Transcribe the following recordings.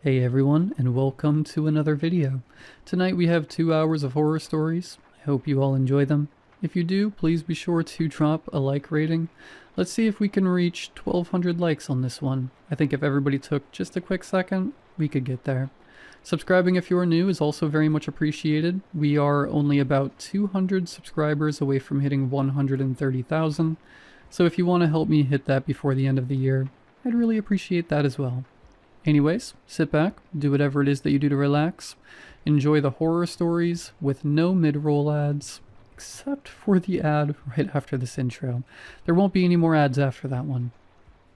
Hey everyone, and welcome to another video. Tonight we have 2 hours of horror stories. I hope you all enjoy them. If you do, please be sure to drop a like rating. Let's see if we can reach 1,200 likes on this one. I think if everybody took just a quick second, we could get there. Subscribing if you are new is also very much appreciated. We are only about 200 subscribers away from hitting 130,000. So if you want to help me hit that before the end of the year, I'd really appreciate that as well. Anyways, sit back, do whatever it is that you do to relax, enjoy the horror stories with no mid-roll ads, except for the ad right after this intro. There won't be any more ads after that one.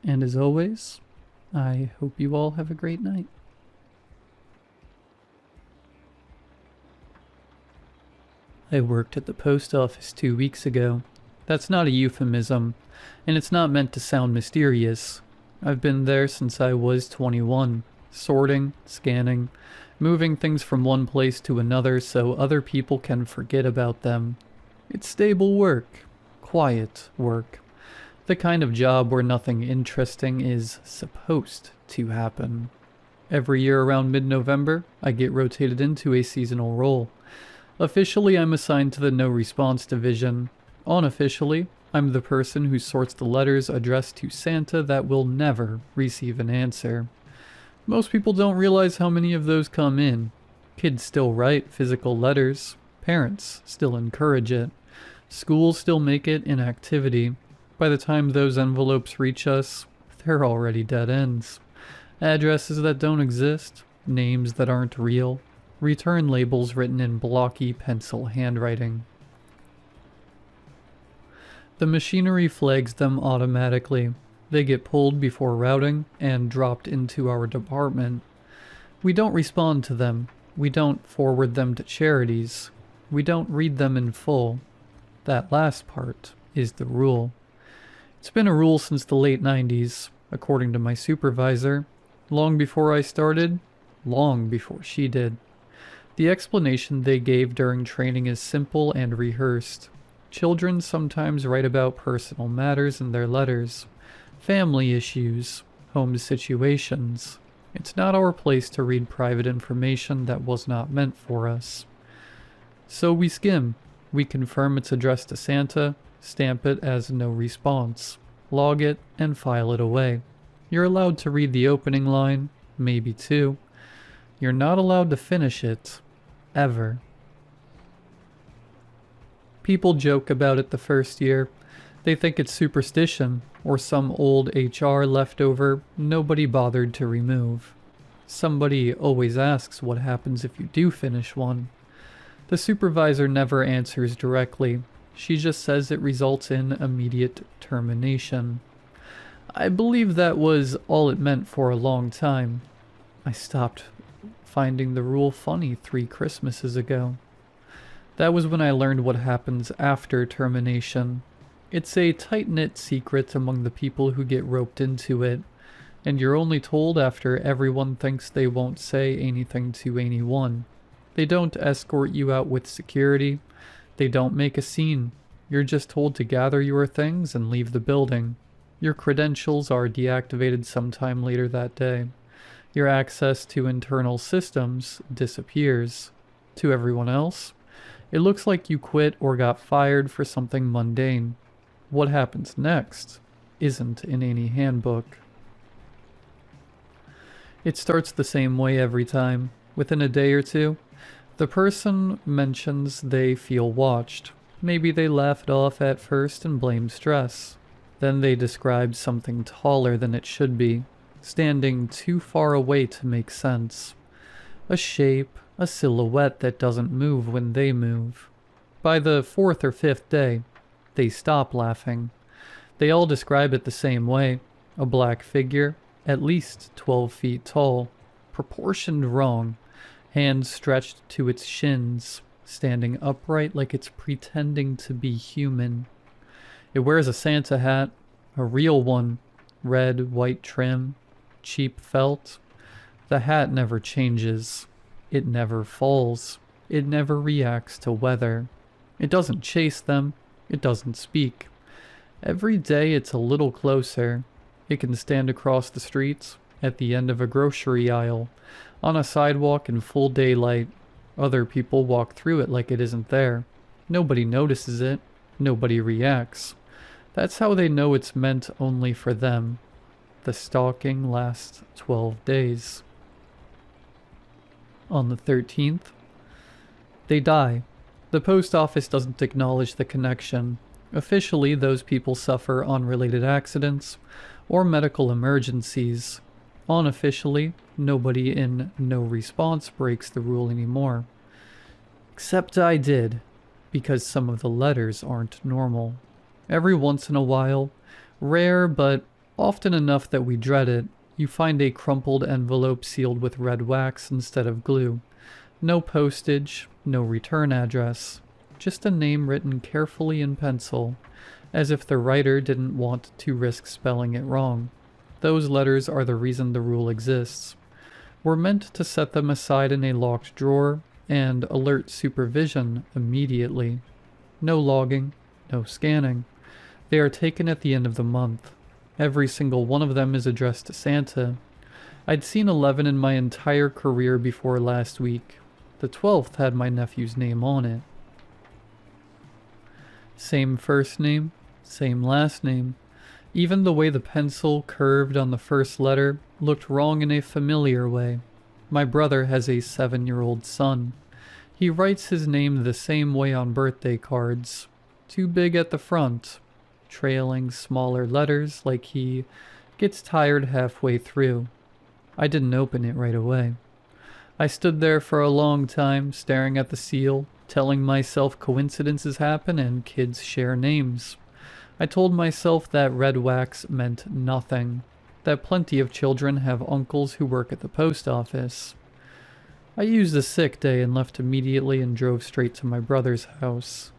And as always, I hope you all have a great night. I worked at the post office 2 weeks ago. That's not a euphemism, and it's not meant to sound mysterious. I've been there since I was 21, sorting, scanning, moving things from one place to another so other people can forget about them. It's stable work, quiet work, the kind of job where nothing interesting is supposed to happen. Every year around mid-November, I get rotated into a seasonal role. Officially, I'm assigned to the no response division. Unofficially, I'm the person who sorts the letters addressed to Santa that will never receive an answer. Most people don't realize how many of those come in. Kids still write physical letters. Parents still encourage it. Schools still make it an activity. By the time those envelopes reach us, they're already dead ends. Addresses that don't exist, names that aren't real, return labels written in blocky pencil handwriting. The machinery flags them automatically. They get pulled before routing and dropped into our department. We don't respond to them. We don't forward them to charities. We don't read them in full. That last part is the rule. It's been a rule since the late 90s, according to my supervisor. Long before I started, long before she did. The explanation they gave during training is simple and rehearsed. Children sometimes write about personal matters in their letters, family issues, home situations. It's not our place to read private information that was not meant for us. So we skim. We confirm it's addressed to Santa, stamp it as no response, log it, and file it away. You're allowed to read the opening line, maybe two. You're not allowed to finish it, ever. People joke about it the first year. They think it's superstition, or some old HR leftover nobody bothered to remove. Somebody always asks what happens if you do finish one. The supervisor never answers directly. She just says it results in immediate termination. I believe that was all it meant for a long time. I stopped finding the rule funny 3 Christmases ago. That was when I learned what happens after termination. It's a tight-knit secret among the people who get roped into it, and you're only told after everyone thinks they won't say anything to anyone. They don't escort you out with security. They don't make a scene. You're just told to gather your things and leave the building. Your credentials are deactivated sometime later that day. Your access to internal systems disappears. To everyone else, it looks like you quit or got fired for something mundane. What happens next isn't in any handbook. It starts the same way every time. Within a day or two, the person mentions they feel watched. Maybe they laugh it off at first and blame stress. Then they describe something taller than it should be, standing too far away to make sense. A shape, a silhouette that doesn't move when they move. By the 4th or 5th day, they stop laughing. They all describe it the same way. A black figure, at least 12 feet tall, proportioned wrong, hands stretched to its shins, standing upright like it's pretending to be human. It wears a Santa hat, a real one, red, white trim, cheap felt. The hat never changes. It never falls. It never reacts to weather. It doesn't chase them. It doesn't speak. Every day it's a little closer. It can stand across the streets at the end of a grocery aisle, on a sidewalk in full daylight. Other people walk through it like it isn't there. Nobody notices it. Nobody reacts. That's how they know it's meant only for them. The stalking lasts 12 days. On the 13th, they die. The post office doesn't acknowledge the connection. Officially, those people suffer unrelated accidents or medical emergencies. Unofficially, nobody in no response breaks the rule anymore. Except I did, because some of the letters aren't normal. Every once in a while, rare but often enough that we dread it, you find a crumpled envelope sealed with red wax instead of glue. No postage, no return address, just a name written carefully in pencil, as if the writer didn't want to risk spelling it wrong. Those letters are the reason the rule exists. We're meant to set them aside in a locked drawer and alert supervision immediately. No logging, no scanning. They are taken at the end of the month. Every single one of them is addressed to Santa. I'd seen 11 in my entire career before last week. The 12th had my nephew's name on it. Same first name, same last name. Even the way the pencil curved on the first letter looked wrong in a familiar way. My brother has a 7-year-old son. He writes his name the same way on birthday cards. Too big at the front, trailing smaller letters like he gets tired halfway through. I didn't open it right away. I stood there for a long time, staring at the seal, telling myself coincidences happen and kids share names. I told myself that red wax meant nothing, that plenty of children have uncles who work at the post office. I used a sick day and left immediately and drove straight to my brother's house.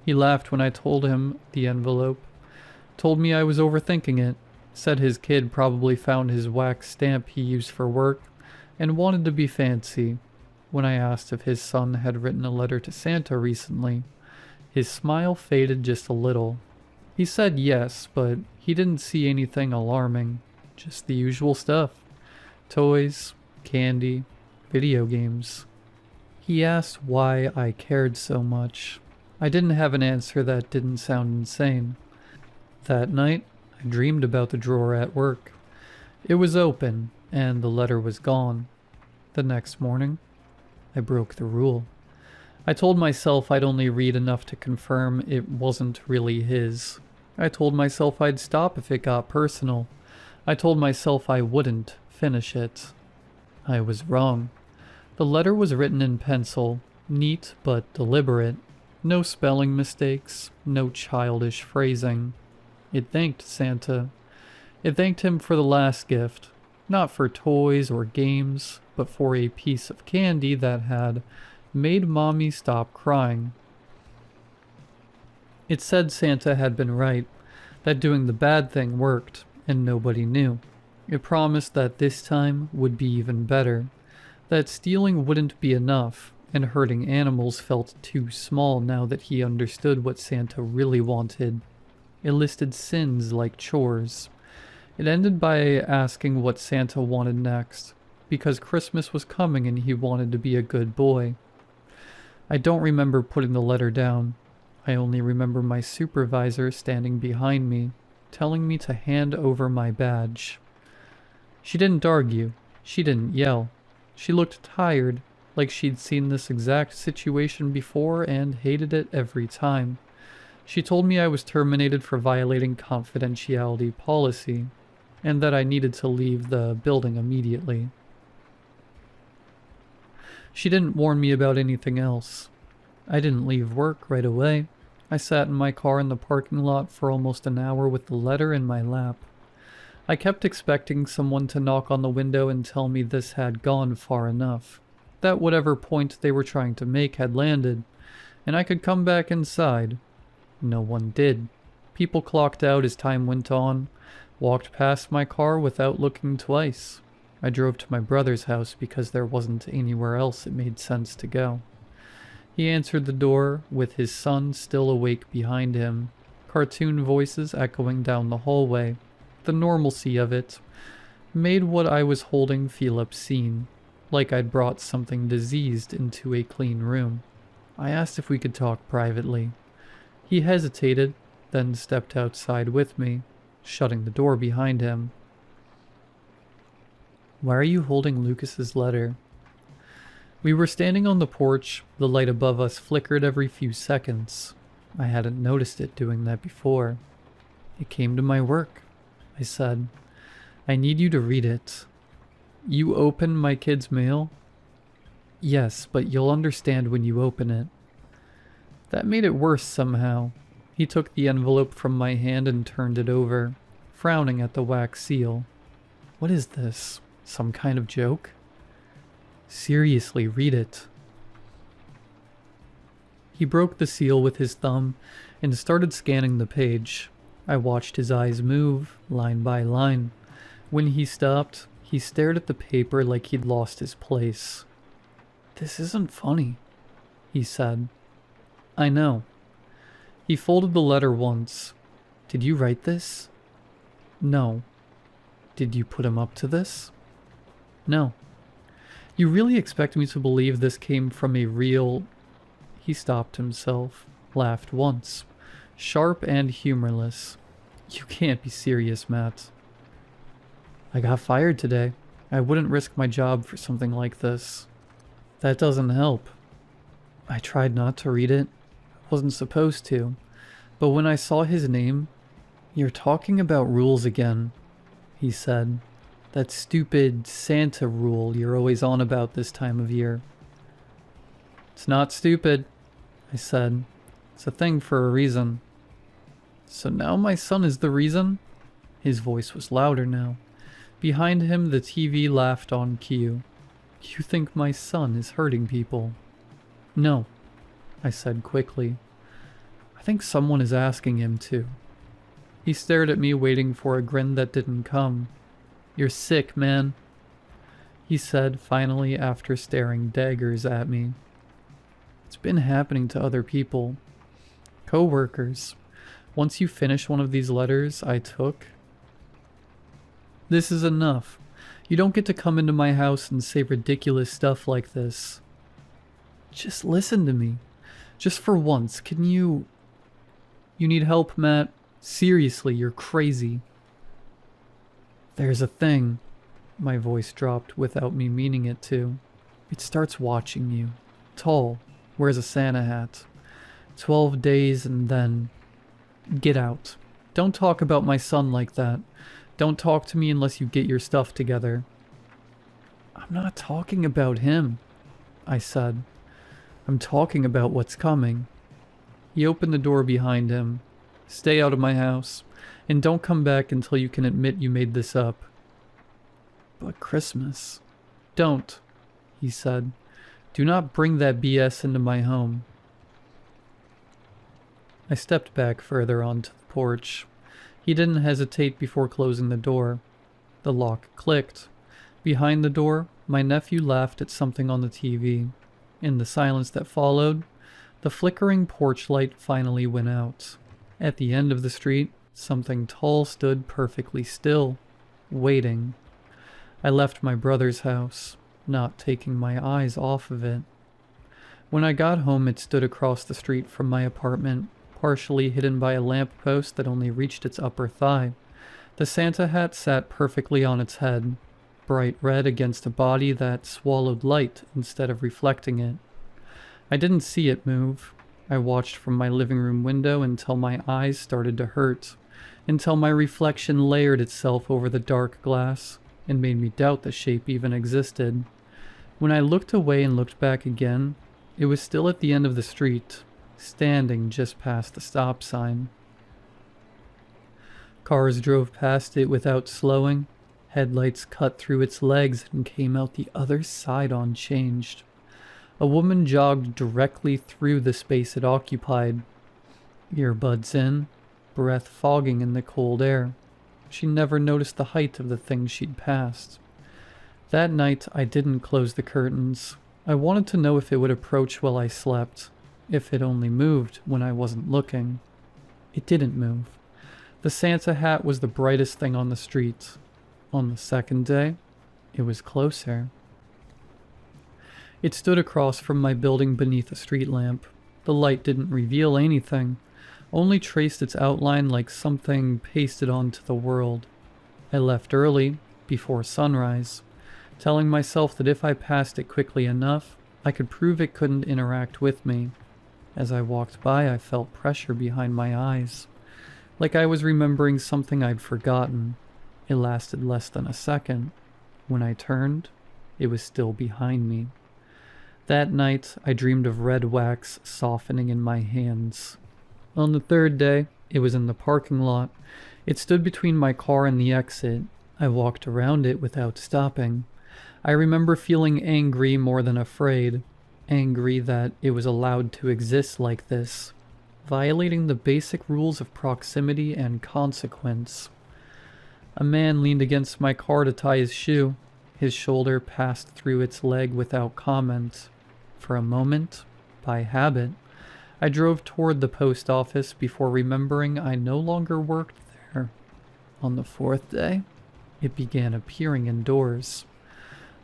He laughed when I told him the envelope, told me I was overthinking it, said his kid probably found his wax stamp he used for work, and wanted to be fancy. When I asked if his son had written a letter to Santa recently, his smile faded just a little. He said yes, but he didn't see anything alarming, just the usual stuff. Toys, candy, video games. He asked why I cared so much. I didn't have an answer that didn't sound insane. That night, I dreamed about the drawer at work. It was open, and the letter was gone. The next morning, I broke the rule. I told myself I'd only read enough to confirm it wasn't really his. I told myself I'd stop if it got personal. I told myself I wouldn't finish it. I was wrong. The letter was written in pencil, neat but deliberate. No spelling mistakes, no childish phrasing. It thanked Santa. It thanked him for the last gift, not for toys or games, but for a piece of candy that had made Mommy stop crying. It said Santa had been right, that doing the bad thing worked, and nobody knew. It promised that this time would be even better, that stealing wouldn't be enough, and hurting animals felt too small now that he understood what Santa really wanted. It listed sins like chores. It ended by asking what Santa wanted next, because Christmas was coming and he wanted to be a good boy. I don't remember putting the letter down. I only remember my supervisor standing behind me, telling me to hand over my badge. She didn't argue. She didn't yell. She looked tired, like she'd seen this exact situation before and hated it every time. She told me I was terminated for violating confidentiality policy, and that I needed to leave the building immediately. She didn't warn me about anything else. I didn't leave work right away. I sat in my car in the parking lot for almost an hour with the letter in my lap. I kept expecting someone to knock on the window and tell me this had gone far enough, that whatever point they were trying to make had landed, and I could come back inside. No one did. People clocked out as time went on, walked past my car without looking twice. I drove to my brother's house because there wasn't anywhere else it made sense to go. He answered the door with his son still awake behind him, cartoon voices echoing down the hallway. The normalcy of it. made what I was holding feel obscene, like I'd brought something diseased into a clean room. I asked if we could talk privately. He hesitated, then stepped outside with me, shutting the door behind him. Why are you holding Lucas's letter? We were standing on the porch, the light above us flickered every few seconds. I hadn't noticed it doing that before. It came to my work, I said. I need you to read it. You open my kid's mail? Yes, but you'll understand when you open it. That made it worse somehow. He took the envelope from my hand and turned it over, frowning at the wax seal. What is this? Some kind of joke? Seriously, read it. He broke the seal with his thumb and started scanning the page. I watched his eyes move, line by line. When he stopped, he stared at the paper like he'd lost his place. This isn't funny, he said. I know. He folded the letter once. Did you write this? No. Did you put him up to this? No. You really expect me to believe this came from a real... He stopped himself, laughed once, sharp and humorless. You can't be serious, Matt. I got fired today. I wouldn't risk my job for something like this. That doesn't help. I tried not to read it. I wasn't supposed to. But when I saw his name... You're talking about rules again, he said. That stupid Santa rule you're always on about this time of year. It's not stupid, I said. It's a thing for a reason. So now my son is the reason? His voice was louder now. Behind him, the TV laughed on cue. You think my son is hurting people? No, I said quickly. I think someone is asking him to. He stared at me, waiting for a grin that didn't come. You're sick, man, he said finally after staring daggers at me. It's been happening to other people. Co-workers. Once you finish one of these letters I took... This is enough. You don't get to come into my house and say ridiculous stuff like this. Just listen to me. Just for once, can you... You need help, Matt? Seriously, you're crazy. There's a thing. My voice dropped without me meaning it to. It starts watching you. Tall. Wears a Santa hat. 12 days and then... Get out. Don't talk about my son like that. Don't talk to me unless you get your stuff together. I'm not talking about him, I said. I'm talking about what's coming. He opened the door behind him. Stay out of my house, and don't come back until you can admit you made this up. But Christmas... Don't, he said. Do not bring that BS into my home. I stepped back further onto the porch. He didn't hesitate before closing the door. The lock clicked. Behind the door, my nephew laughed at something on the TV. In the silence that followed, the flickering porch light finally went out. At the end of the street, something tall stood perfectly still, waiting. I left my brother's house, not taking my eyes off of it. When I got home, it stood across the street from my apartment, partially hidden by a lamppost that only reached its upper thigh. The Santa hat sat perfectly on its head, bright red against a body that swallowed light instead of reflecting it. I didn't see it move. I watched from my living room window until my eyes started to hurt, until my reflection layered itself over the dark glass and made me doubt the shape even existed. When I looked away and looked back again, it was still at the end of the street, standing just past the stop sign. Cars drove past it without slowing. Headlights cut through its legs and came out the other side unchanged. A woman jogged directly through the space it occupied. Earbuds in, breath fogging in the cold air. She never noticed the height of the thing she'd passed. That night, I didn't close the curtains. I wanted to know if it would approach while I slept, if it only moved when I wasn't looking. It didn't move. The Santa hat was the brightest thing on the street. On the second day, it was closer. It stood across from my building beneath a street lamp. The light didn't reveal anything, only traced its outline like something pasted onto the world. I left early, before sunrise, telling myself that if I passed it quickly enough, I could prove it couldn't interact with me. As I walked by, I felt pressure behind my eyes, like I was remembering something I'd forgotten. It lasted less than a second. When I turned, it was still behind me. That night, I dreamed of red wax softening in my hands. On the third day, it was in the parking lot. It stood between my car and the exit. I walked around it without stopping. I remember feeling angry more than afraid. Angry that it was allowed to exist like this, violating the basic rules of proximity and consequence. A man leaned against my car to tie his shoe. His shoulder passed through its leg without comment. For a moment, by habit, I drove toward the post office before remembering I no longer worked there. On the fourth day, it began appearing indoors.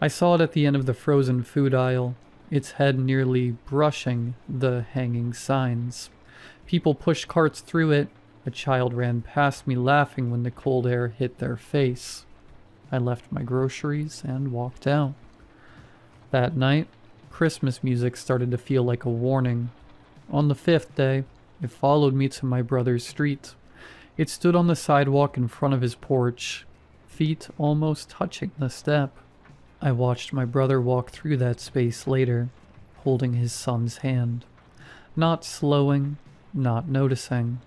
I saw it at the end of the frozen food aisle, its head nearly brushing the hanging signs. People pushed carts through it. A child ran past me laughing when the cold air hit their face. I left my groceries and walked out. That night, Christmas music started to feel like a warning. On the fifth day, it followed me to my brother's street. It stood on the sidewalk in front of his porch, feet almost touching the step. I watched my brother walk through that space later, holding his son's hand. Not slowing, not noticing.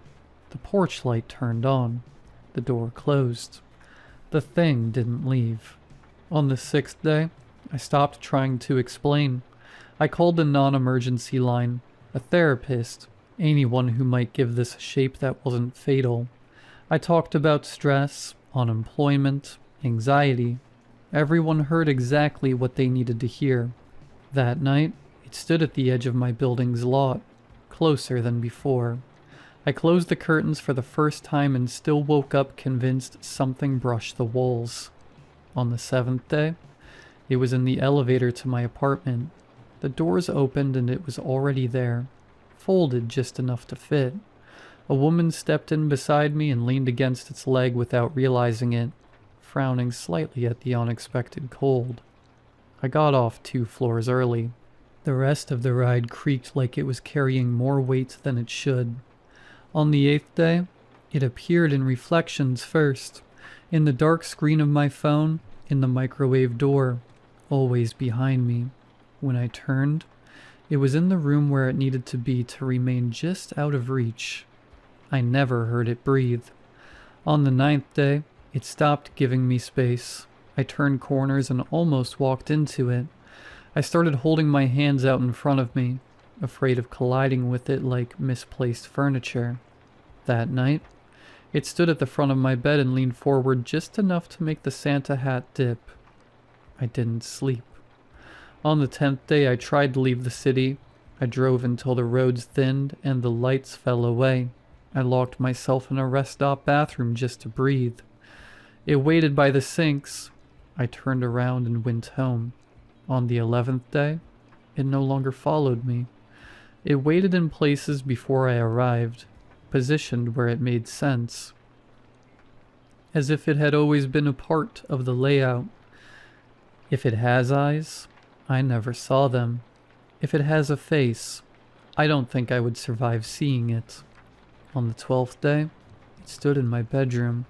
The porch light turned on. The door closed. The thing didn't leave. On the sixth day, I stopped trying to explain. I called the non-emergency line, a therapist, anyone who might give this a shape that wasn't fatal. I talked about stress, unemployment, anxiety. Everyone heard exactly what they needed to hear. That night, it stood at the edge of my building's lot, closer than before. I closed the curtains for the first time and still woke up convinced something brushed the walls. On the seventh day, it was in the elevator to my apartment. The doors opened and it was already there, folded just enough to fit. A woman stepped in beside me and leaned against its leg without realizing it, frowning slightly at the unexpected cold. I got off 2 floors early. The rest of the ride creaked like it was carrying more weight than it should. On the 8th day, it appeared in reflections first, in the dark screen of my phone, in the microwave door, always behind me. When I turned, it was in the room where it needed to be to remain just out of reach. I never heard it breathe. On the 9th day, it stopped giving me space. I turned corners and almost walked into it. I started holding my hands out in front of me, afraid of colliding with it like misplaced furniture. That night, it stood at the front of my bed and leaned forward just enough to make the Santa hat dip. I didn't sleep. On the 10th day, I tried to leave the city. I drove until the roads thinned and the lights fell away. I locked myself in a rest stop bathroom just to breathe. It waited by the sinks. I turned around and went home. On the 11th day, it no longer followed me. It waited in places before I arrived, positioned where it made sense, as if it had always been a part of the layout. If it has eyes, I never saw them. If it has a face, I don't think I would survive seeing it. On the 12th day, it stood in my bedroom.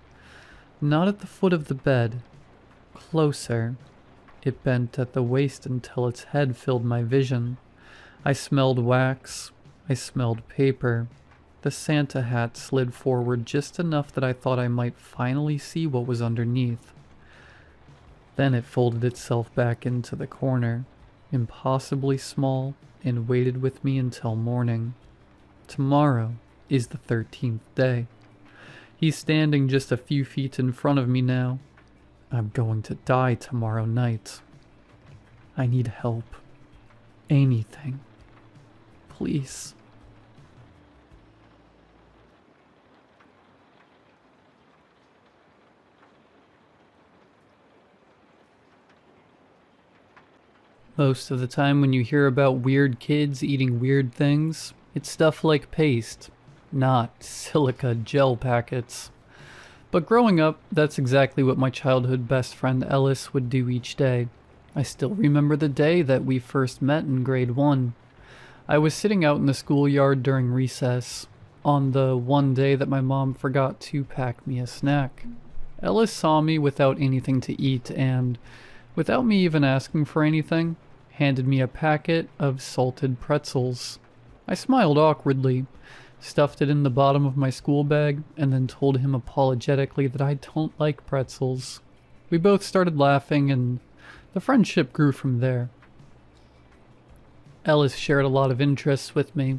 Not at the foot of the bed. Closer. It bent at the waist until its head filled my vision. I smelled wax. I smelled paper. The Santa hat slid forward just enough that I thought I might finally see what was underneath. Then it folded itself back into the corner, impossibly small, and waited with me until morning. Tomorrow is the 13th day. He's standing just a few feet in front of me now. I'm going to die tomorrow night. I need help. Anything. Please. Most of the time when you hear about weird kids eating weird things, it's stuff like paste, not silica gel packets. But growing up, that's exactly what my childhood best friend Ellis would do each day. I still remember the day that we first met in grade 1. I was sitting out in the schoolyard during recess, on the one day that my mom forgot to pack me a snack. Ellis saw me without anything to eat and, without me even asking for anything, handed me a packet of salted pretzels. I smiled awkwardly, stuffed it in the bottom of my school bag, and then told him apologetically that I don't like pretzels. We both started laughing, and the friendship grew from there. Ellis shared a lot of interests with me,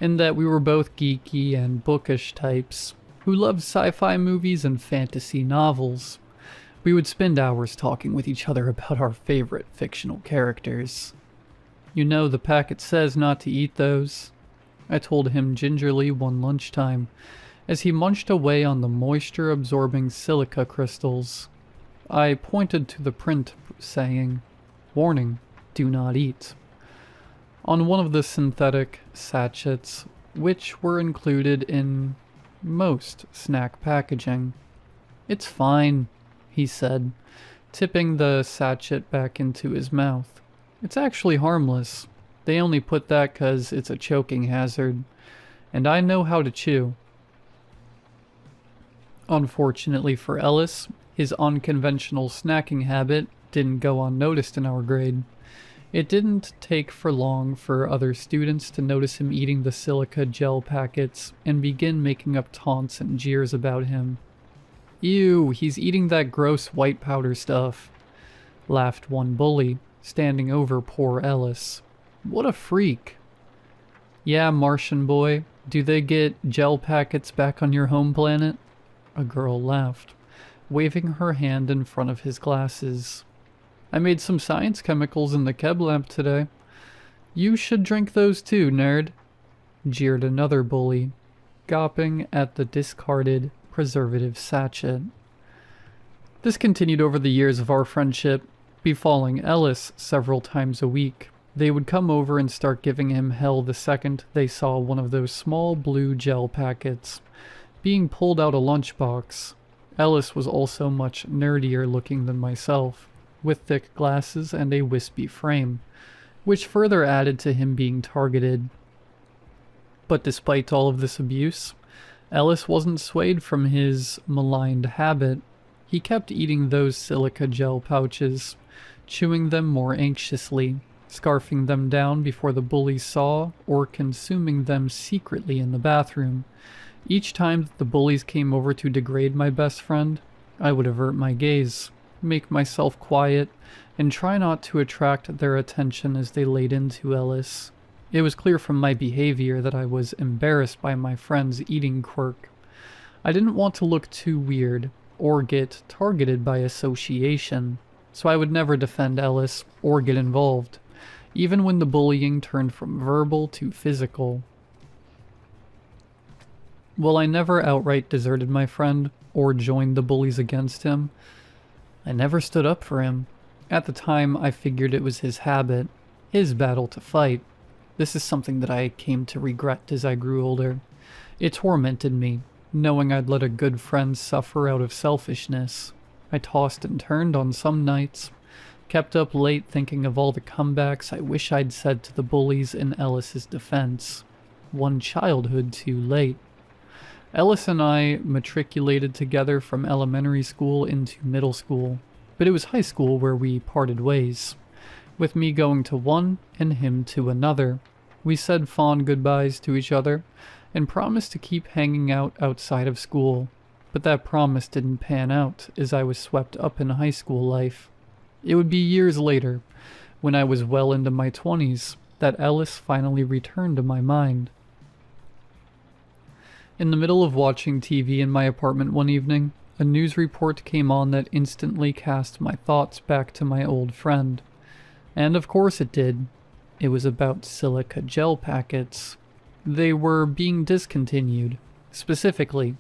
in that we were both geeky and bookish types, who loved sci-fi movies and fantasy novels. We would spend hours talking with each other about our favorite fictional characters. "You know the packet says not to eat those," I told him gingerly one lunchtime, as he munched away on the moisture-absorbing silica crystals. I pointed to the print, saying, "Warning, do not eat," on one of the synthetic sachets, which were included in most snack packaging. "It's fine," he said, tipping the sachet back into his mouth. "It's actually harmless. They only put that 'cause it's a choking hazard, and I know how to chew." Unfortunately for Ellis, his unconventional snacking habit didn't go unnoticed in our grade. It didn't take for long for other students to notice him eating the silica gel packets and begin making up taunts and jeers about him. "Ew, he's eating that gross white powder stuff," laughed one bully, standing over poor Ellis. "What a freak." "Yeah, Martian boy, do they get gel packets back on your home planet?" A girl laughed, waving her hand in front of his glasses. "I made some science chemicals in the Keb lamp today. You should drink those too, nerd," jeered another bully, gawping at the discarded preservative sachet. This continued over the years of our friendship, befalling Ellis several times a week. They would come over and start giving him hell the second they saw one of those small blue gel packets being pulled out a lunchbox. Ellis was also much nerdier looking than myself, with thick glasses and a wispy frame, which further added to him being targeted. But despite all of this abuse, Ellis wasn't swayed from his maligned habit. He kept eating those silica gel pouches, chewing them more anxiously, scarfing them down before the bullies saw, or consuming them secretly in the bathroom. Each time that the bullies came over to degrade my best friend, I would avert my gaze, make myself quiet, and try not to attract their attention as they laid into Ellis. It was clear from my behavior that I was embarrassed by my friend's eating quirk. I didn't want to look too weird, or get targeted by association, so I would never defend Ellis or get involved, even when the bullying turned from verbal to physical. While I never outright deserted my friend or joined the bullies against him, I never stood up for him. At the time, I figured it was his habit, his battle to fight. This is something that I came to regret as I grew older. It tormented me, knowing I'd let a good friend suffer out of selfishness. I tossed and turned on some nights, kept up late thinking of all the comebacks I wish I'd said to the bullies in Ellis's defense. One childhood too late. Ellis and I matriculated together from elementary school into middle school, but it was high school where we parted ways, with me going to one and him to another. We said fond goodbyes to each other and promised to keep hanging out outside of school, but that promise didn't pan out as I was swept up in high school life. It would be years later, when I was well into my 20s, that Ellis finally returned to my mind. In the middle of watching TV in my apartment one evening, a news report came on that instantly cast my thoughts back to my old friend. And of course it did. It was about silica gel packets. They were being discontinued. Specifically,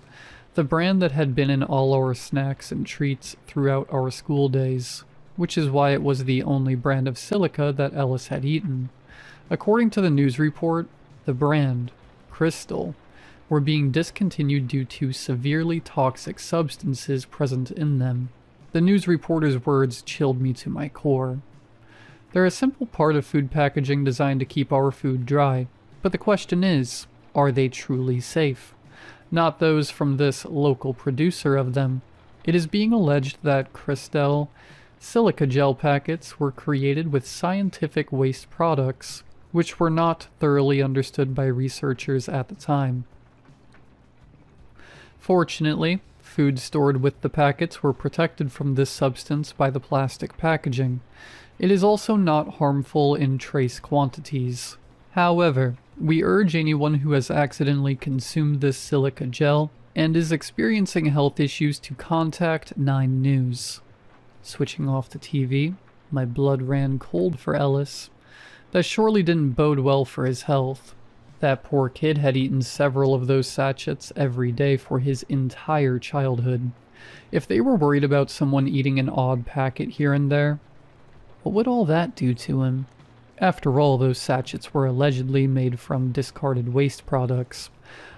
the brand that had been in all our snacks and treats throughout our school days. which is why it was the only brand of silica that Ellis had eaten. According to the news report, the brand, Crystal, were being discontinued due to severely toxic substances present in them. The news reporter's words chilled me to my core. They're a simple part of food packaging designed to keep our food dry, but the question is, are they truly safe? Not those from this local producer of them. It is being alleged that Cristal silica gel packets were created with scientific waste products, which were not thoroughly understood by researchers at the time. Fortunately, food stored with the packets were protected from this substance by the plastic packaging. It is also not harmful in trace quantities. However, we urge anyone who has accidentally consumed this silica gel and is experiencing health issues to contact 9 News. Switching off the TV, my blood ran cold for Ellis. That surely didn't bode well for his health. That poor kid had eaten several of those sachets every day for his entire childhood. If they were worried about someone eating an odd packet here and there, what would all that do to him? After all, those sachets were allegedly made from discarded waste products,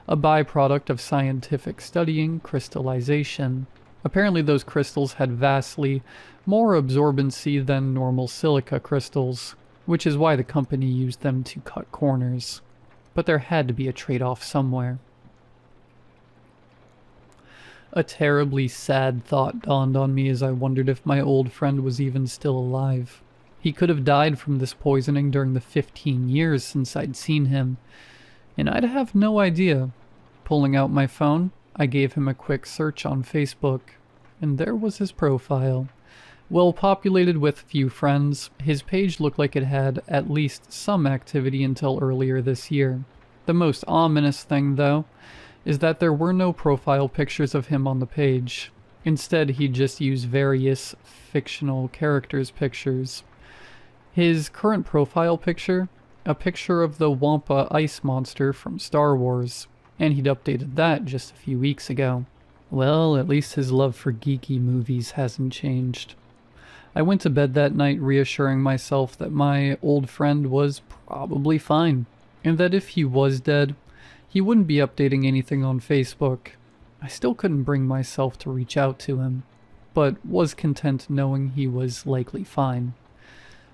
a byproduct of scientific studying crystallization. Apparently those crystals had vastly more absorbency than normal silica crystals, which is why the company used them to cut corners. But there had to be a trade-off somewhere. A terribly sad thought dawned on me as I wondered if my old friend was even still alive. He could have died from this poisoning during the 15 years since I'd seen him, and I'd have no idea. Pulling out my phone, I gave him a quick search on Facebook, and there was his profile. Well populated with few friends, his page looked like it had at least some activity until earlier this year. The most ominous thing, though, is that there were no profile pictures of him on the page. Instead, he just used various fictional characters' pictures. His current profile picture, a picture of the Wampa ice monster from Star Wars, and he'd updated that just a few weeks ago. Well, at least his love for geeky movies hasn't changed. I went to bed that night reassuring myself that my old friend was probably fine, and that if he was dead, he wouldn't be updating anything on Facebook. I still couldn't bring myself to reach out to him, but was content knowing he was likely fine.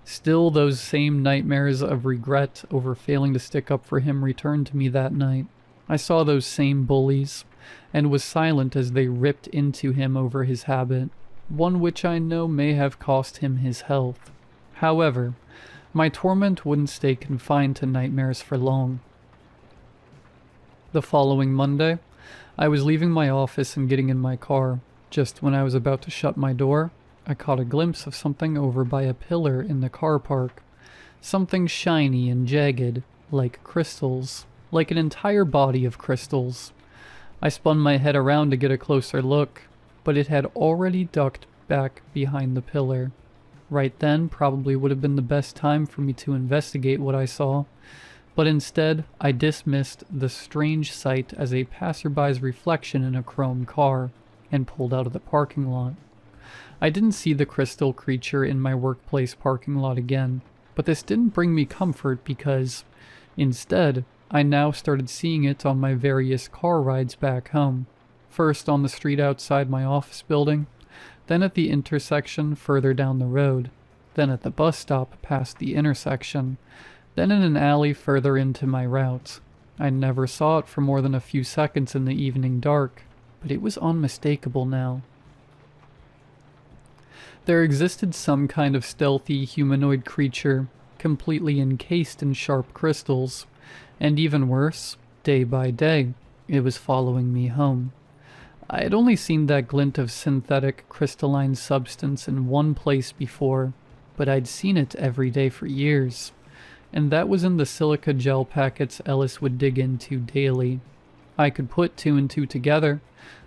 Still, those same nightmares of regret over failing to stick up for him returned to me that night. I saw those same bullies, and was silent as they ripped into him over his habit, one which I know may have cost him his health. However, my torment wouldn't stay confined to nightmares for long. The following Monday, I was leaving my office and getting in my car. Just when I was about to shut my door, I caught a glimpse of something over by a pillar in the car park. Something shiny and jagged, like crystals, like an entire body of crystals. I spun my head around to get a closer look, but it had already ducked back behind the pillar. Right then probably would have been the best time for me to investigate what I saw, but instead I dismissed the strange sight as a passerby's reflection in a chrome car, and pulled out of the parking lot. I didn't see the crystal creature in my workplace parking lot again, but this didn't bring me comfort because, instead, I now started seeing it on my various car rides back home. First on the street outside my office building, then at the intersection further down the road, then at the bus stop past the intersection, then in an alley further into my route. I never saw it for more than a few seconds in the evening dark, but it was unmistakable now. There existed some kind of stealthy humanoid creature, completely encased in sharp crystals, and even worse, day by day, it was following me home. I had only seen that glint of synthetic crystalline substance in one place before, but I'd seen it every day for years, and that was in the silica gel packets Ellis would dig into daily. I could put 2 and 2 together,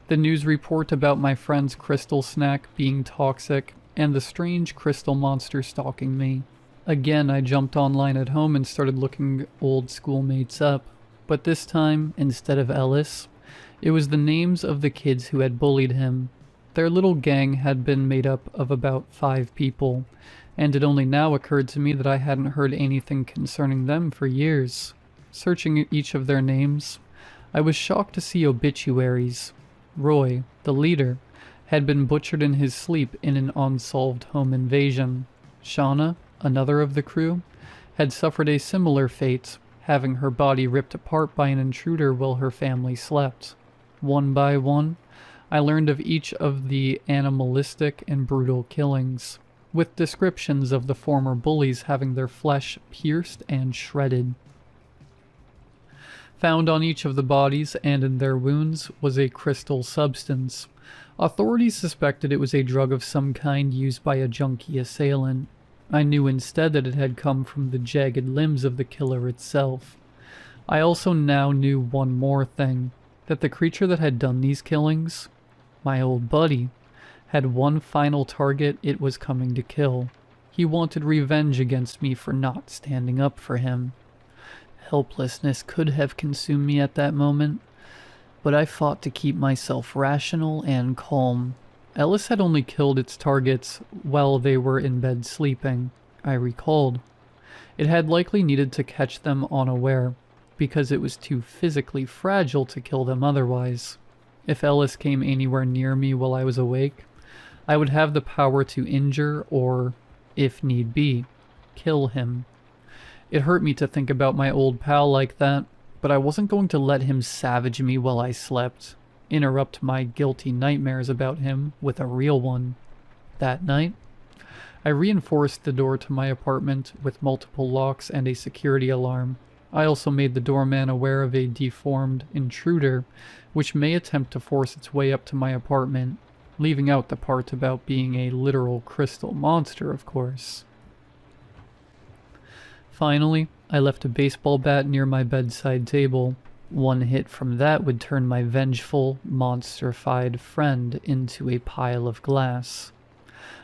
the news report about my friend's crystal snack being toxic, and the strange crystal monster stalking me. Again, I jumped online at home and started looking old schoolmates up, but this time, instead of Ellis, it was the names of the kids who had bullied him. Their little gang had been made up of about 5 people, and it only now occurred to me that I hadn't heard anything concerning them for years. Searching each of their names, I was shocked to see obituaries. Roy, the leader, had been butchered in his sleep in an unsolved home invasion. Shauna, another of the crew, had suffered a similar fate, having her body ripped apart by an intruder while her family slept. One by one, I learned of each of the animalistic and brutal killings, with descriptions of the former bullies having their flesh pierced and shredded. Found on each of the bodies and in their wounds was a crystal substance. Authorities suspected it was a drug of some kind used by a junkie assailant. I knew instead that it had come from the jagged limbs of the killer itself. I also now knew one more thing, that the creature that had done these killings, my old buddy, had one final target it was coming to kill. He wanted revenge against me for not standing up for him. Helplessness could have consumed me at that moment, but I fought to keep myself rational and calm. Ellis had only killed its targets while they were in bed sleeping, I recalled. It had likely needed to catch them unaware, because it was too physically fragile to kill them otherwise. If Ellis came anywhere near me while I was awake, I would have the power to injure or, if need be, kill him. It hurt me to think about my old pal like that, but I wasn't going to let him savage me while I slept, interrupt my guilty nightmares about him with a real one. That night, I reinforced the door to my apartment with multiple locks and a security alarm. I also made the doorman aware of a deformed intruder, which may attempt to force its way up to my apartment, leaving out the part about being a literal crystal monster, of course. Finally, I left a baseball bat near my bedside table. One hit from that would turn my vengeful, monster-fied friend into a pile of glass.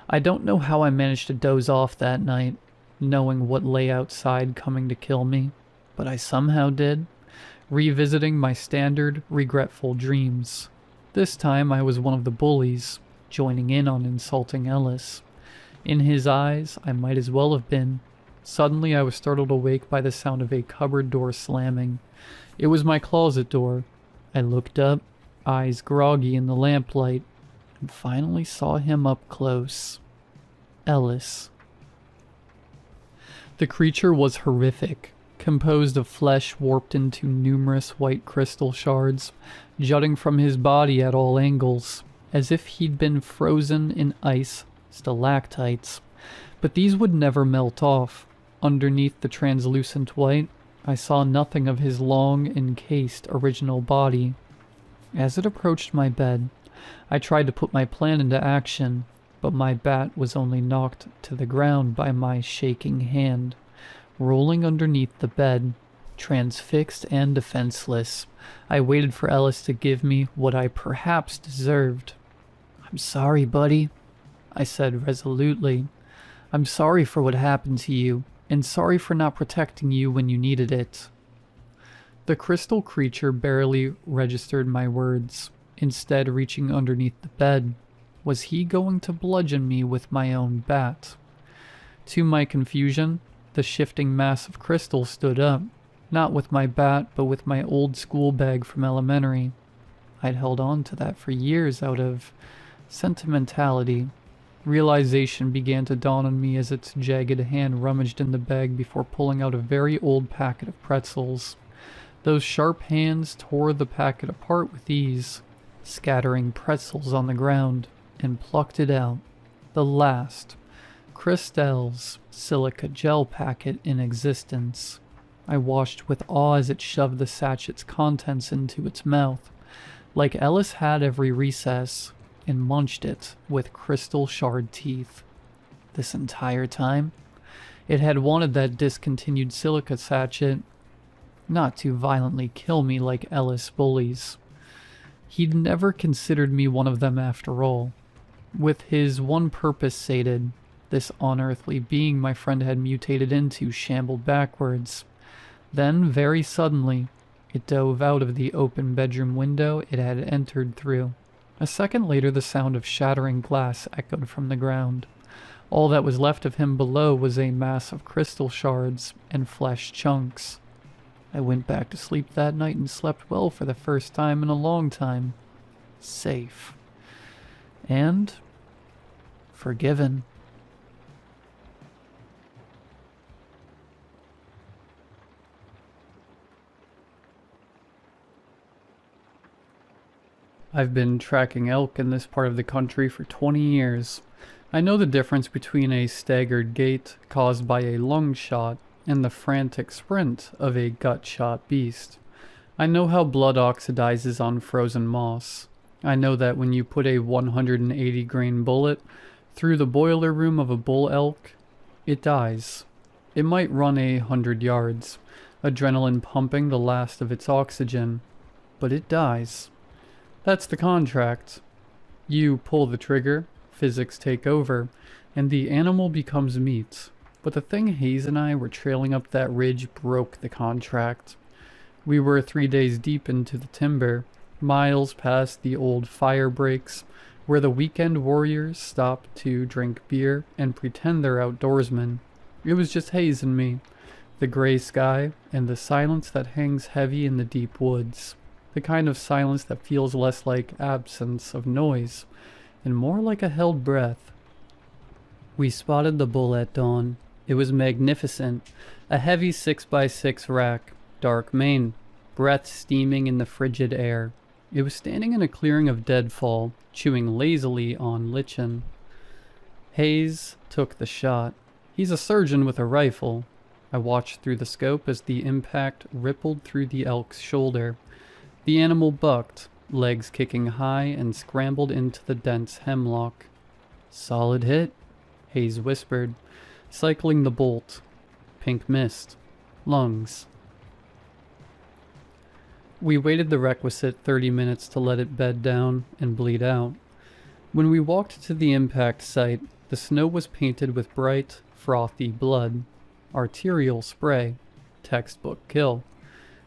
I don't know how I managed to doze off that night, knowing what lay outside coming to kill me, but I somehow did, revisiting my standard, regretful dreams. This time I was one of the bullies, joining in on insulting Ellis. In his eyes, I might as well have been. Suddenly I was startled awake by the sound of a cupboard door slamming. It was my closet door. I looked up, eyes groggy in the lamplight, and finally saw him up close. Ellis. The creature was horrific, composed of flesh warped into numerous white crystal shards, jutting from his body at all angles, as if he'd been frozen in ice stalactites. But these would never melt off. Underneath the translucent white, I saw nothing of his long, encased original body. As it approached my bed, I tried to put my plan into action, but my bat was only knocked to the ground by my shaking hand. Rolling underneath the bed, transfixed and defenseless, I waited for Ellis to give me what I perhaps deserved. "I'm sorry, buddy," I said resolutely. "I'm sorry for what happened to you, and sorry for not protecting you when you needed it." The crystal creature barely registered my words, instead reaching underneath the bed. Was he going to bludgeon me with my own bat? To my confusion, the shifting mass of crystal stood up, not with my bat, but with my old school bag from elementary. I'd held on to that for years out of sentimentality. Realization began to dawn on me as its jagged hand rummaged in the bag before pulling out a very old packet of pretzels. Those sharp hands tore the packet apart with ease, scattering pretzels on the ground, and plucked it out. The last, Christelle's silica gel packet in existence. I watched with awe as it shoved the sachet's contents into its mouth, like Ellis had every recess, and munched it with crystal shard teeth. This entire time, it had wanted that discontinued silica sachet, not to violently kill me like Ellis bullies. He'd never considered me one of them after all. With his one purpose sated, this unearthly being my friend had mutated into shambled backwards. Then, very suddenly, it dove out of the open bedroom window it had entered through. A second later, the sound of shattering glass echoed from the ground. All that was left of him below was a mass of crystal shards and flesh chunks. I went back to sleep that night and slept well for the first time in a long time. Safe. And forgiven. I've been tracking elk in this part of the country for 20 years. I know the difference between a staggered gait caused by a lung shot and the frantic sprint of a gut-shot beast. I know how blood oxidizes on frozen moss. I know that when you put a 180-grain bullet through the boiler room of a bull elk, it dies. It might run 100 yards, adrenaline pumping the last of its oxygen, but it dies. That's the contract. You pull the trigger, physics take over, and the animal becomes meat. But the thing Hayes and I were trailing up that ridge broke the contract. We were 3 days deep into the timber, miles past the old fire breaks, where the weekend warriors stop to drink beer and pretend they're outdoorsmen. It was just Hayes and me, the gray sky, and the silence that hangs heavy in the deep woods. The kind of silence that feels less like absence of noise, and more like a held breath. We spotted the bull at dawn. It was magnificent, a heavy 6x6 rack, dark mane, breath steaming in the frigid air. It was standing in a clearing of deadfall, chewing lazily on lichen. Hayes took the shot. He's a surgeon with a rifle. I watched through the scope as the impact rippled through the elk's shoulder. The animal bucked, legs kicking high, and scrambled into the dense hemlock. "Solid hit," Hayes whispered, cycling the bolt. Pink mist. Lungs. We waited the requisite 30 minutes to let it bed down and bleed out. When we walked to the impact site, the snow was painted with bright, frothy blood. Arterial spray. Textbook kill.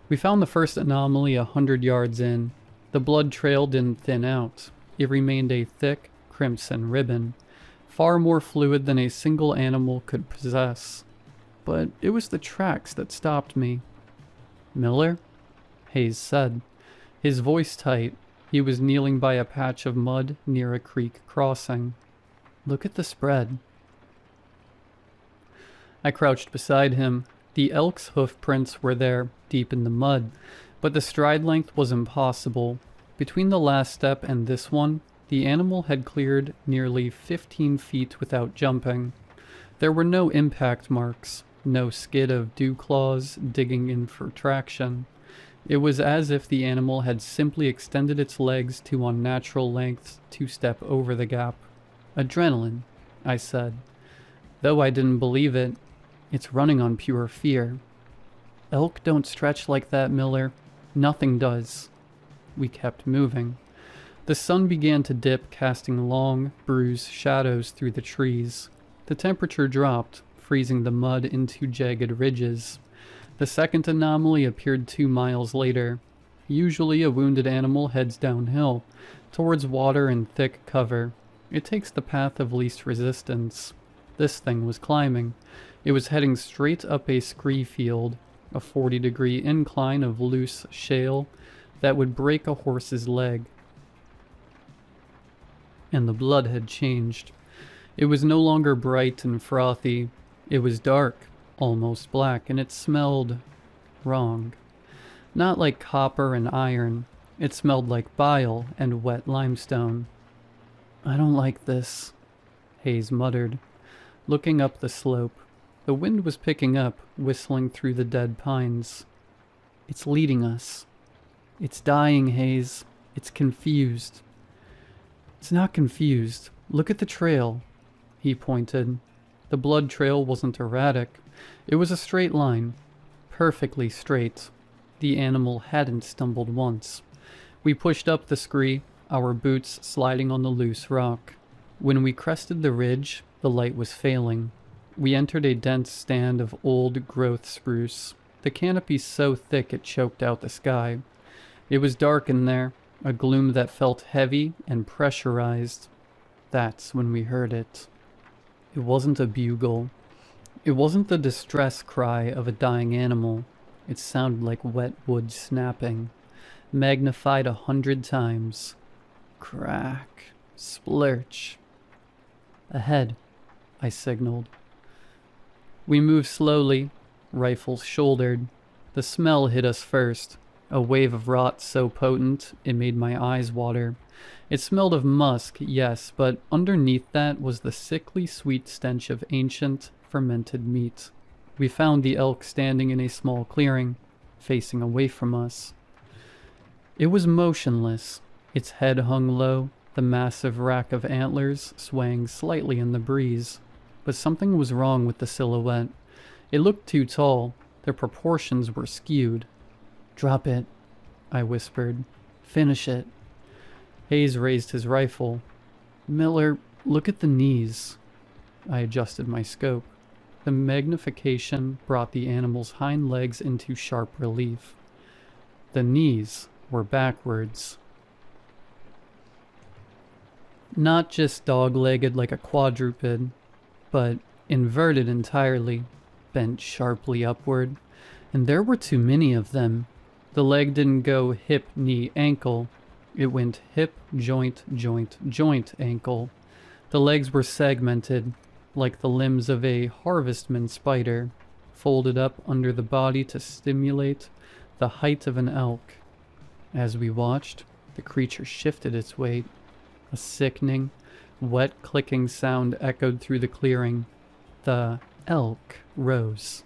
We found the first anomaly 100 yards in. The blood trail didn't thin out. It remained a thick, crimson ribbon, far more fluid than a single animal could possess. But it was the tracks that stopped me. "Miller?" Hayes said, his voice tight. He was kneeling by a patch of mud near a creek crossing. "Look at the spread." I crouched beside him. The elk's hoof prints were there, deep in the mud, but the stride length was impossible. Between the last step and this one, the animal had cleared nearly 15 feet without jumping. There were no impact marks, no skid of dew claws digging in for traction. It was as if the animal had simply extended its legs to unnatural lengths to step over the gap. "Adrenaline," I said. Though I didn't believe it, it's running on pure fear. "Elk don't stretch like that, Miller. Nothing does." We kept moving. The sun began to dip, casting long, bruised shadows through the trees. The temperature dropped, freezing the mud into jagged ridges. The second anomaly appeared 2 miles later. Usually a wounded animal heads downhill, towards water and thick cover. It takes the path of least resistance. This thing was climbing. It was heading straight up a scree field, a 40-degree incline of loose shale that would break a horse's leg. And the blood had changed. It was no longer bright and frothy. It was dark, almost black, and it smelled wrong. Not like copper and iron. It smelled like bile and wet limestone. "I don't like this," Hayes muttered, looking up the slope. The wind was picking up, whistling through the dead pines. "It's leading us. It's dying, Hayes. It's confused." "It's not confused. Look at the trail." He pointed. The blood trail wasn't erratic. It was a straight line. Perfectly straight. The animal hadn't stumbled once. We pushed up the scree, our boots sliding on the loose rock. When we crested the ridge, the light was failing. We entered a dense stand of old-growth spruce, the canopy so thick it choked out the sky. It was dark in there, a gloom that felt heavy and pressurized. That's when we heard it. It wasn't a bugle. It wasn't the distress cry of a dying animal. It sounded like wet wood snapping, magnified 100 times. Crack. Splurch. Ahead, I signaled. We moved slowly, rifles shouldered. The smell hit us first, a wave of rot so potent it made my eyes water. It smelled of musk, yes, but underneath that was the sickly sweet stench of ancient, fermented meat. We found the elk standing in a small clearing, facing away from us. It was motionless, its head hung low, the massive rack of antlers swaying slightly in the breeze. But something was wrong with the silhouette. It looked too tall, the proportions were skewed. "Drop it," I whispered. "Finish it." Hayes raised his rifle. "Miller, look at the knees." I adjusted my scope. The magnification brought the animal's hind legs into sharp relief. The knees were backwards. Not just dog-legged like a quadruped, but inverted entirely, bent sharply upward. And there were too many of them. The leg didn't go hip, knee, ankle. It went hip, joint, joint, joint, ankle. The legs were segmented, like the limbs of a harvestman spider, folded up under the body to stimulate the height of an elk. As we watched, the creature shifted its weight. A sickening, wet clicking sound echoed through the clearing. The elk rose.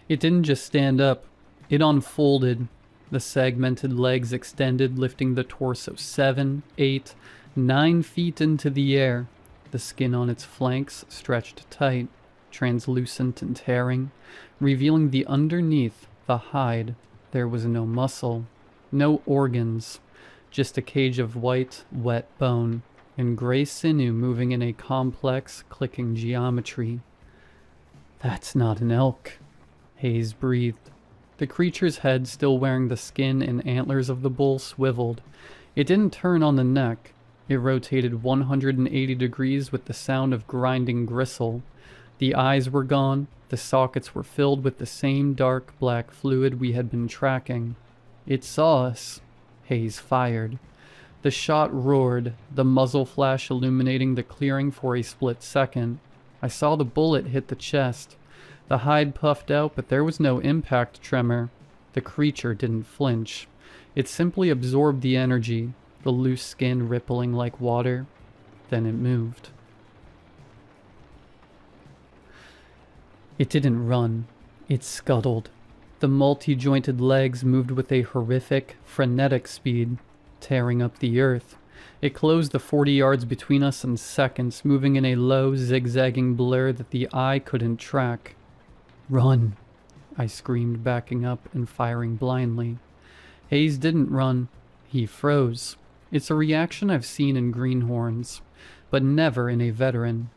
It didn't just stand up, it unfolded. The segmented legs extended, lifting the torso 7, 8, 9 feet into the air. The skin on its flanks stretched tight, translucent and tearing, revealing the underneath, the hide. There was no muscle, no organs, just a cage of white, wet bone, and gray sinew moving in a complex, clicking geometry. "That's not an elk," Hayes breathed. The creature's head, still wearing the skin and antlers of the bull, swiveled. It didn't turn on the neck. It rotated 180 degrees with the sound of grinding gristle. The eyes were gone. The sockets were filled with the same dark black fluid we had been tracking. It saw us. Hayes fired. The shot roared, the muzzle flash illuminating the clearing for a split second. I saw the bullet hit the chest. The hide puffed out, but there was no impact tremor. The creature didn't flinch. It simply absorbed the energy, the loose skin rippling like water. Then it moved. It didn't run. It scuttled. The multi-jointed legs moved with a horrific, frenetic speed, tearing up the earth. It closed the 40 yards between us in seconds, moving in a low, zigzagging blur that the eye couldn't track. "Run!" I screamed, backing up and firing blindly. Hayes didn't run. He froze. It's a reaction I've seen in greenhorns, but never in a veteran.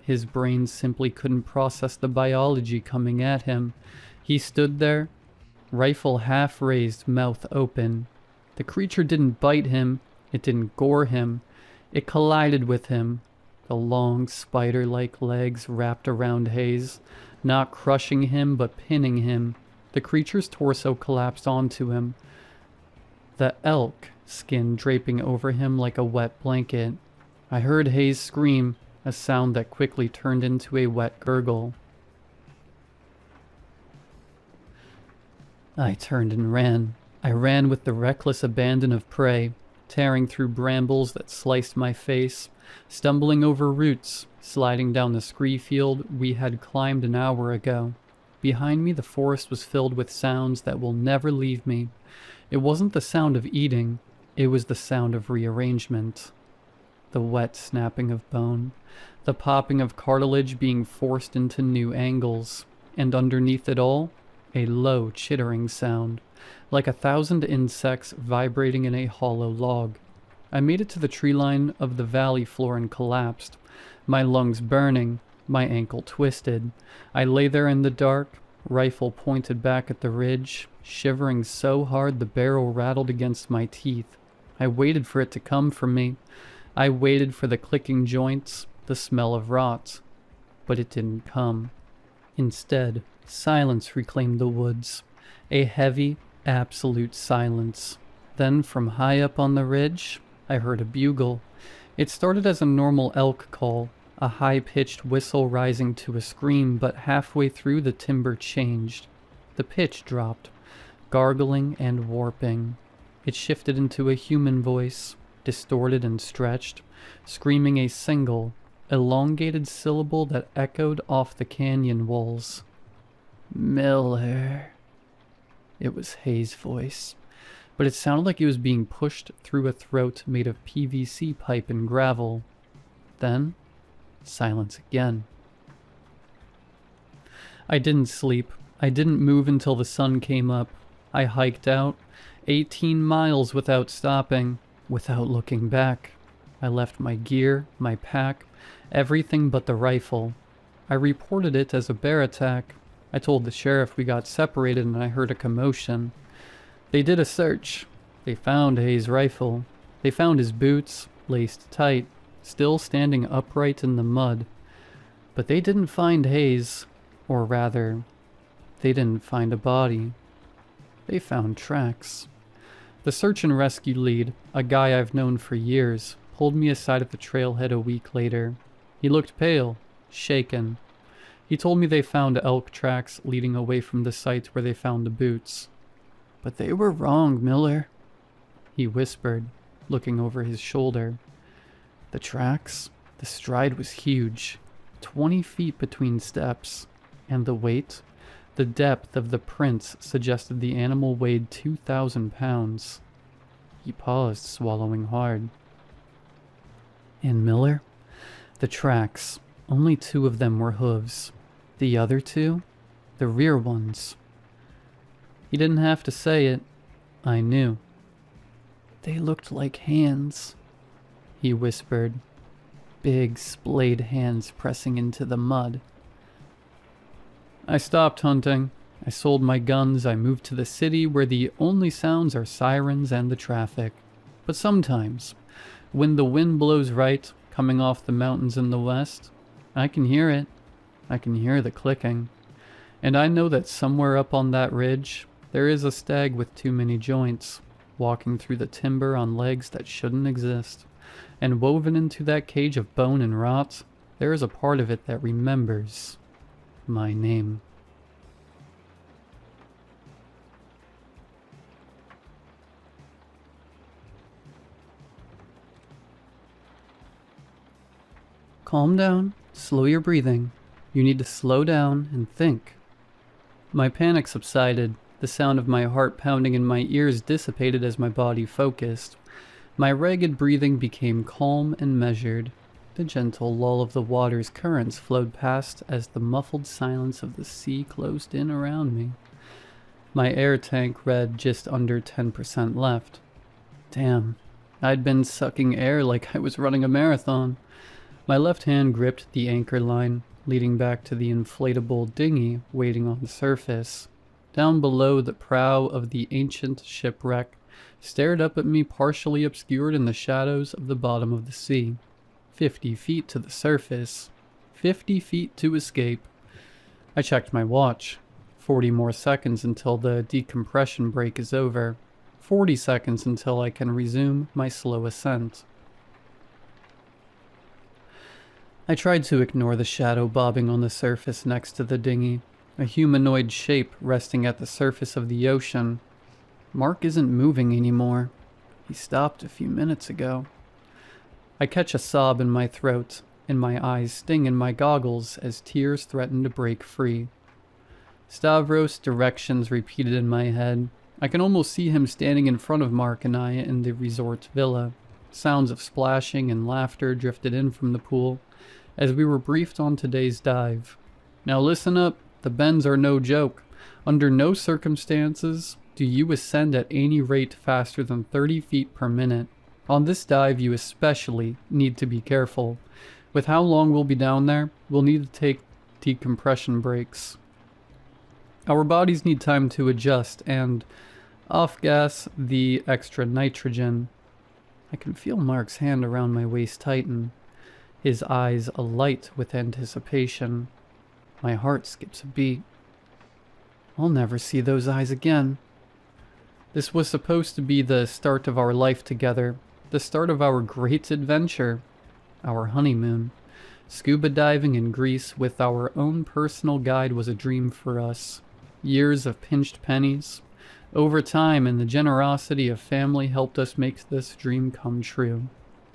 His brain simply couldn't process the biology coming at him. He stood there, rifle half raised, mouth open. The creature didn't bite him. It didn't gore him. It collided with him. The long, spider-like legs wrapped around Hayes, not crushing him but pinning him. The creature's torso collapsed onto him, the elk skin draping over him like a wet blanket. I heard Hayes scream, a sound that quickly turned into a wet gurgle. I turned and ran. I ran with the reckless abandon of prey, tearing through brambles that sliced my face, stumbling over roots, sliding down the scree field we had climbed an hour ago. Behind me, the forest was filled with sounds that will never leave me. It wasn't the sound of eating, it was the sound of rearrangement. The wet snapping of bone, the popping of cartilage being forced into new angles, and underneath it all, a low chittering sound, like 1,000 insects vibrating in a hollow log. I made it to the tree line of the valley floor and collapsed, my lungs burning, my ankle twisted. I lay there in the dark, Rifle pointed back at the ridge, shivering so hard the barrel rattled against my teeth. I waited for it to come for me. I waited for the clicking joints, the smell of rot. But it didn't come. Instead, silence reclaimed the woods. A heavy, absolute silence. Then, from high up on the ridge, I heard a bugle. It started as a normal elk call, a high-pitched whistle rising to a scream, but halfway through the timbre changed. The pitch dropped, gargling and warping. It shifted into a human voice, distorted and stretched, screaming a single, elongated syllable that echoed off the canyon walls. Miller. It was Hayes' voice, but it sounded like he was being pushed through a throat made of PVC pipe and gravel. Then, silence again. I didn't sleep. I didn't move until the sun came up. I hiked out, 18 miles without stopping, without looking back. I left my gear, my pack, everything but the rifle. I reported it as a bear attack. I told the sheriff we got separated and I heard a commotion. They did a search. They found Hayes' rifle. They found his boots, laced tight, still standing upright in the mud. But they didn't find Hayes, or rather, they didn't find a body. They found tracks. The search and rescue lead, a guy I've known for years, pulled me aside at the trailhead a week later. He looked pale, shaken. He told me they found elk tracks leading away from the site where they found the boots. But they were wrong, Miller, he whispered, looking over his shoulder. The tracks, the stride was huge, 20 feet between steps, and the weight, the depth of the prints suggested the animal weighed 2,000 pounds. He paused, swallowing hard. And Miller? The tracks, only 2 of them were hooves. The other 2? The rear ones. He didn't have to say it. I knew. They looked like hands, he whispered. Big, splayed hands pressing into the mud. I stopped hunting. I sold my guns. I moved to the city where the only sounds are sirens and the traffic. But sometimes, when the wind blows right, coming off the mountains in the west, I can hear it. I can hear the clicking. And I know that somewhere up on that ridge, there is a stag with too many joints, walking through the timber on legs that shouldn't exist. And woven into that cage of bone and rot, there is a part of it that remembers my name. Calm down, slow your breathing. You need to slow down and think. My panic subsided. The sound of my heart pounding in my ears dissipated as my body focused. My ragged breathing became calm and measured. The gentle lull of the water's currents flowed past as the muffled silence of the sea closed in around me. My air tank read just under 10% left. Damn, I'd been sucking air like I was running a marathon. My left hand gripped the anchor line, leading back to the inflatable dinghy waiting on the surface. Down below, the prow of the ancient shipwreck stared up at me, partially obscured in the shadows of the bottom of the sea. 50 feet to the surface. 50 feet to escape. I checked my watch. 40 more seconds until the decompression break is over. 40 seconds until I can resume my slow ascent. I tried to ignore the shadow bobbing on the surface next to the dinghy, a humanoid shape resting at the surface of the ocean. Mark isn't moving anymore. He stopped a few minutes ago. I catch a sob in my throat, and my eyes sting in my goggles as tears threaten to break free. Stavros' directions repeated in my head. I can almost see him standing in front of Mark and I in the resort villa. Sounds of splashing and laughter drifted in from the pool as we were briefed on today's dive. Now listen up, the bends are no joke. Under no circumstances do you ascend at any rate faster than 30 feet per minute. On this dive you especially need to be careful. With how long we'll be down there, we'll need to take decompression breaks. Our bodies need time to adjust, and off gas the extra nitrogen. I can feel Mark's hand around my waist tighten, his eyes alight with anticipation. My heart skips a beat. I'll never see those eyes again. This was supposed to be the start of our life together, the start of our great adventure, our honeymoon. Scuba diving in Greece with our own personal guide was a dream for us. Years of pinched pennies, overtime, and the generosity of family helped us make this dream come true.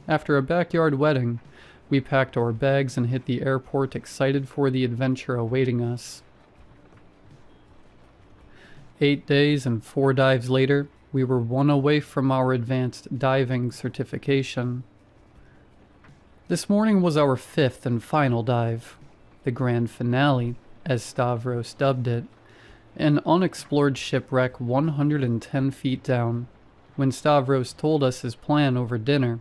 After a backyard wedding, we packed our bags and hit the airport, excited for the adventure awaiting us. 8 days and 4 dives later, we were 1 away from our advanced diving certification. This morning was our 5th and final dive, the grand finale, as Stavros dubbed it, an unexplored shipwreck 110 feet down. When Stavros told us his plan over dinner,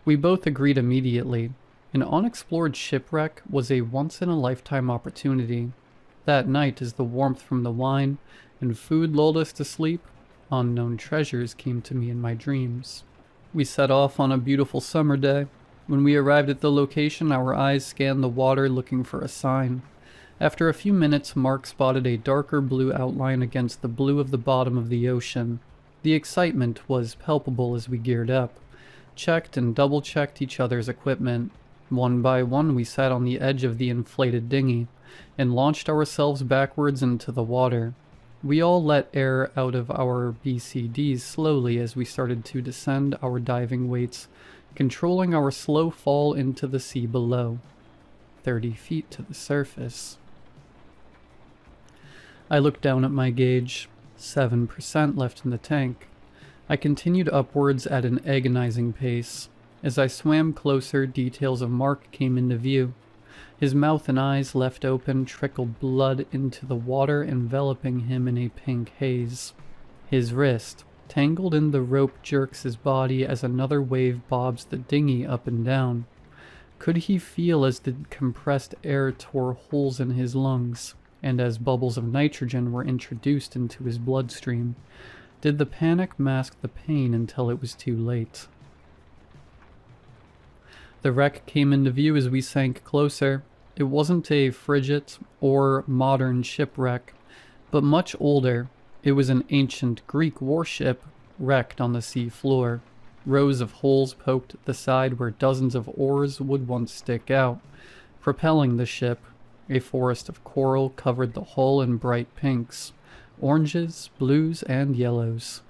we both agreed immediately. An unexplored shipwreck was a once-in-a-lifetime opportunity. That night, as the warmth from the wine and food lulled us to sleep, unknown treasures came to me in my dreams. We set off on a beautiful summer day. When we arrived at the location, our eyes scanned the water looking for a sign. After a few minutes, Mark spotted a darker blue outline against the blue of the bottom of the ocean. The excitement was palpable as we geared up, checked and double-checked each other's equipment. One by one, we sat on the edge of the inflated dinghy and launched ourselves backwards into the water. We all let air out of our BCDs slowly as we started to descend our diving weights, controlling our slow fall into the sea below. 30 feet to the surface. I looked down at my gauge. 7% left in the tank. I continued upwards at an agonizing pace. As I swam closer, details of Mark came into view. His mouth and eyes, left open, trickled blood into the water, enveloping him in a pink haze. His wrist, tangled in the rope, jerks his body as another wave bobs the dinghy up and down. Could he feel as the compressed air tore holes in his lungs, and as bubbles of nitrogen were introduced into his bloodstream? Did the panic mask the pain until it was too late? The wreck came into view as we sank closer. It wasn't a frigate or modern shipwreck, but much older. It was an ancient Greek warship wrecked on the sea floor. Rows of holes poked at the side where dozens of oars would once stick out, propelling the ship. A forest of coral covered the hull in bright pinks, oranges, blues, and yellows.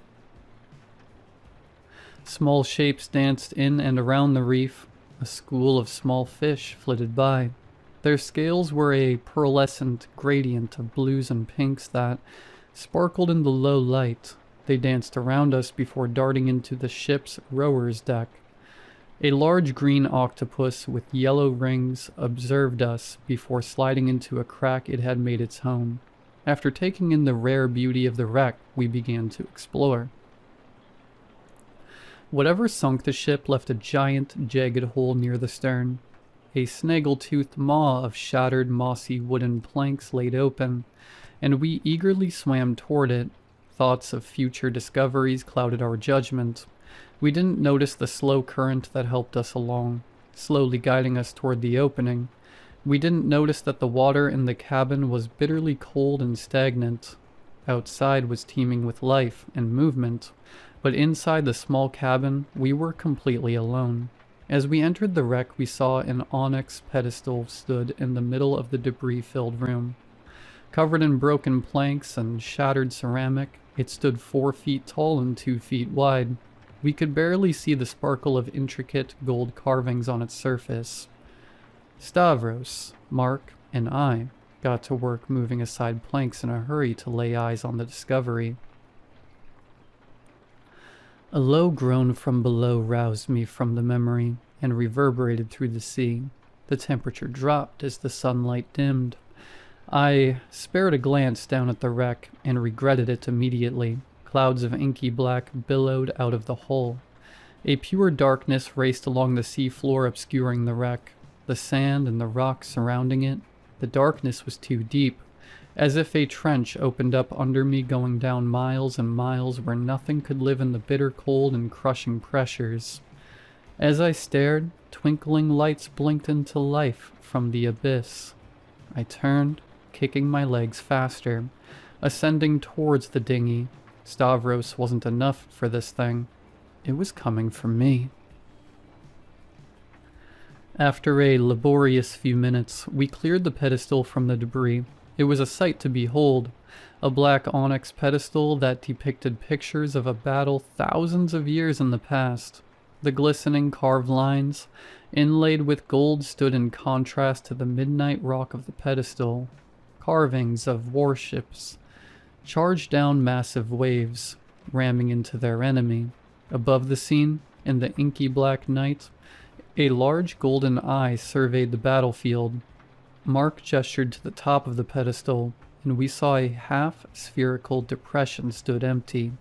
Small shapes danced in and around the reef. A school of small fish flitted by. Their scales were a pearlescent gradient of blues and pinks that sparkled in the low light. They danced around us before darting into the ship's rower's deck. A large green octopus with yellow rings observed us before sliding into a crack it had made its home. After taking in the rare beauty of the wreck, we began to explore. Whatever sunk the ship left a giant, jagged hole near the stern. A snaggle-toothed maw of shattered, mossy wooden planks laid open, and we eagerly swam toward it. Thoughts of future discoveries clouded our judgment. We didn't notice the slow current that helped us along, slowly guiding us toward the opening. We didn't notice that the water in the cabin was bitterly cold and stagnant. Outside was teeming with life and movement, but inside the small cabin, we were completely alone. As we entered the wreck, we saw an onyx pedestal stood in the middle of the debris-filled room. Covered in broken planks and shattered ceramic, it stood 4 feet tall and 2 feet wide. We could barely see the sparkle of intricate gold carvings on its surface. Stavros, Mark, and I got to work moving aside planks in a hurry to lay eyes on the discovery. A low groan from below roused me from the memory and reverberated through the sea. The temperature dropped as the sunlight dimmed. I spared a glance down at the wreck and regretted it immediately. Clouds of inky black billowed out of the hull. A pure darkness raced along the sea floor, obscuring the wreck, the sand and the rocks surrounding it. The darkness was too deep, as if a trench opened up under me going down miles and miles where nothing could live in the bitter cold and crushing pressures. As I stared, twinkling lights blinked into life from the abyss. I turned, kicking my legs faster, ascending towards the dinghy. Stavros wasn't enough for this thing. It was coming for me. After a laborious few minutes, we cleared the pedestal from the debris. It was a sight to behold, a black onyx pedestal that depicted pictures of a battle thousands of years in the past. The glistening carved lines, inlaid with gold, stood in contrast to the midnight rock of the pedestal. Carvings of warships charged down massive waves, ramming into their enemy. Above the scene, in the inky black night, a large golden eye surveyed the battlefield. Mark gestured to the top of the pedestal, and we saw a half-spherical depression stood empty.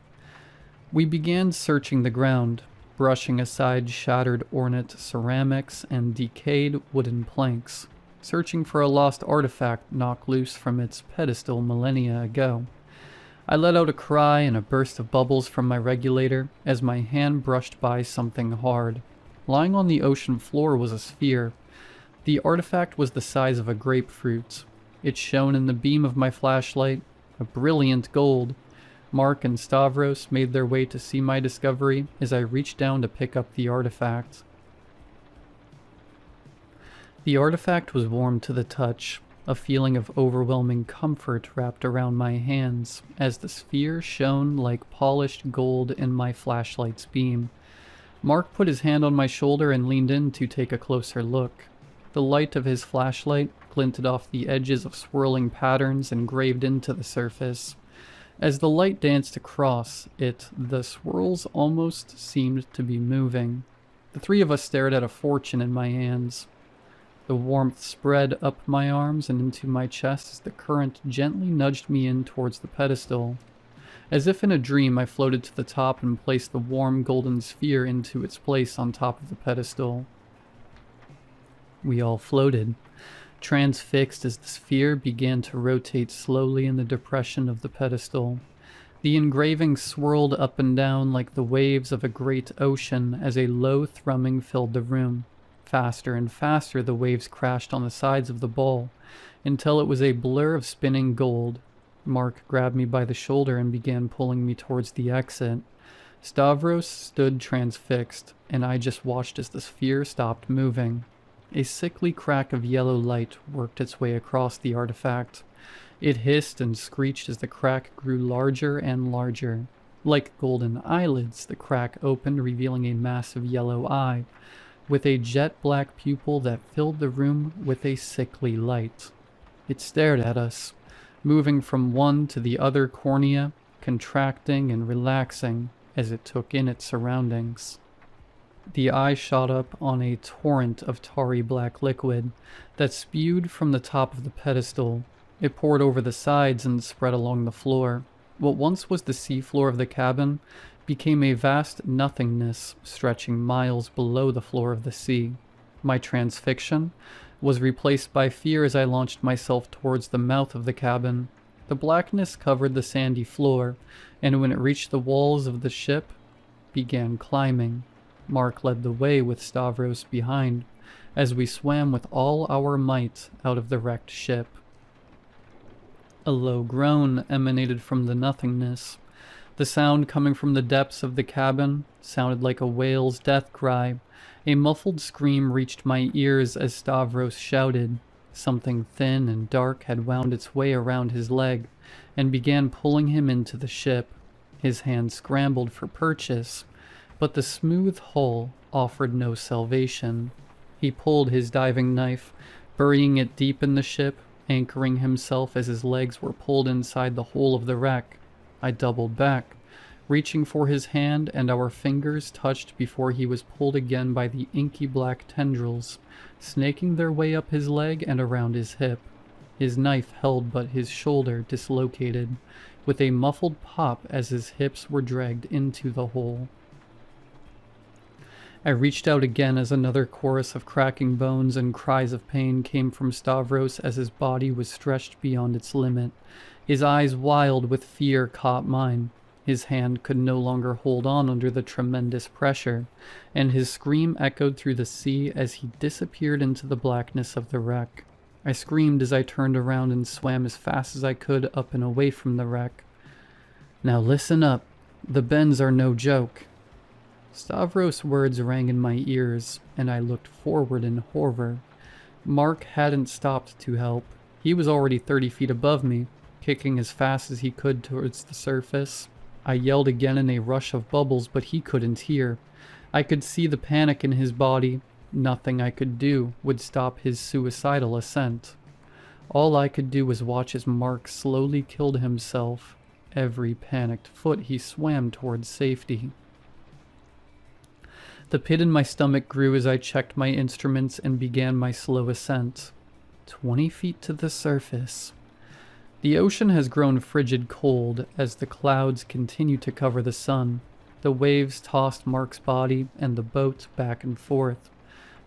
We began searching the ground, brushing aside shattered ornate ceramics and decayed wooden planks, searching for a lost artifact knocked loose from its pedestal millennia ago. I let out a cry and a burst of bubbles from my regulator as my hand brushed by something hard. Lying on the ocean floor was a sphere. The artifact was the size of a grapefruit. It shone in the beam of my flashlight, a brilliant gold. Mark and Stavros made their way to see my discovery as I reached down to pick up the artifact. The artifact was warm to the touch. A feeling of overwhelming comfort wrapped around my hands as the sphere shone like polished gold in my flashlight's beam. Mark put his hand on my shoulder and leaned in to take a closer look. The light of his flashlight glinted off the edges of swirling patterns engraved into the surface. As the light danced across it, the swirls almost seemed to be moving. The three of us stared at a fortune in my hands. The warmth spread up my arms and into my chest as the current gently nudged me in towards the pedestal. As if in a dream, I floated to the top and placed the warm golden sphere into its place on top of the pedestal. We all floated, transfixed as the sphere began to rotate slowly in the depression of the pedestal. The engraving swirled up and down like the waves of a great ocean as a low thrumming filled the room. Faster and faster the waves crashed on the sides of the ball, until it was a blur of spinning gold. Mark grabbed me by the shoulder and began pulling me towards the exit. Stavros stood transfixed, and I just watched as the sphere stopped moving. A sickly crack of yellow light worked its way across the artifact. It hissed and screeched as the crack grew larger and larger. Like golden eyelids, the crack opened, revealing a massive yellow eye, with a jet-black pupil that filled the room with a sickly light. It stared at us, moving from one to the other cornea, contracting and relaxing as it took in its surroundings. The eye shot up on a torrent of tarry black liquid that spewed from the top of the pedestal. It poured over the sides and spread along the floor. What once was the seafloor of the cabin became a vast nothingness stretching miles below the floor of the sea. My transfixion was replaced by fear as I launched myself towards the mouth of the cabin. The blackness covered the sandy floor, and when it reached the walls of the ship, began climbing. Mark led the way with Stavros behind, as we swam with all our might out of the wrecked ship. A low groan emanated from the nothingness. The sound coming from the depths of the cabin sounded like a whale's death cry. A muffled scream reached my ears as Stavros shouted. Something thin and dark had wound its way around his leg and began pulling him into the ship. His hand scrambled for purchase, but the smooth hull offered no salvation. He pulled his diving knife, burying it deep in the ship, anchoring himself as his legs were pulled inside the hole of the wreck. I doubled back, reaching for his hand, and our fingers touched before he was pulled again by the inky black tendrils, snaking their way up his leg and around his hip. His knife held but his shoulder dislocated, with a muffled pop as his hips were dragged into the hole. I reached out again as another chorus of cracking bones and cries of pain came from Stavros as his body was stretched beyond its limit. His eyes wild with fear caught mine. His hand could no longer hold on under the tremendous pressure, and his scream echoed through the sea as he disappeared into the blackness of the wreck. I screamed as I turned around and swam as fast as I could up and away from the wreck. "Now listen up. The bends are no joke." Stavros' words rang in my ears, and I looked forward in horror. Mark hadn't stopped to help. He was already 30 feet above me, kicking as fast as he could towards the surface. I yelled again in a rush of bubbles, but he couldn't hear. I could see the panic in his body. Nothing I could do would stop his suicidal ascent. All I could do was watch as Mark slowly killed himself. Every panicked foot he swam towards safety. The pit in my stomach grew as I checked my instruments and began my slow ascent. 20 feet to the surface. The ocean has grown frigid cold as the clouds continue to cover the sun. The waves tossed Mark's body and the boat back and forth.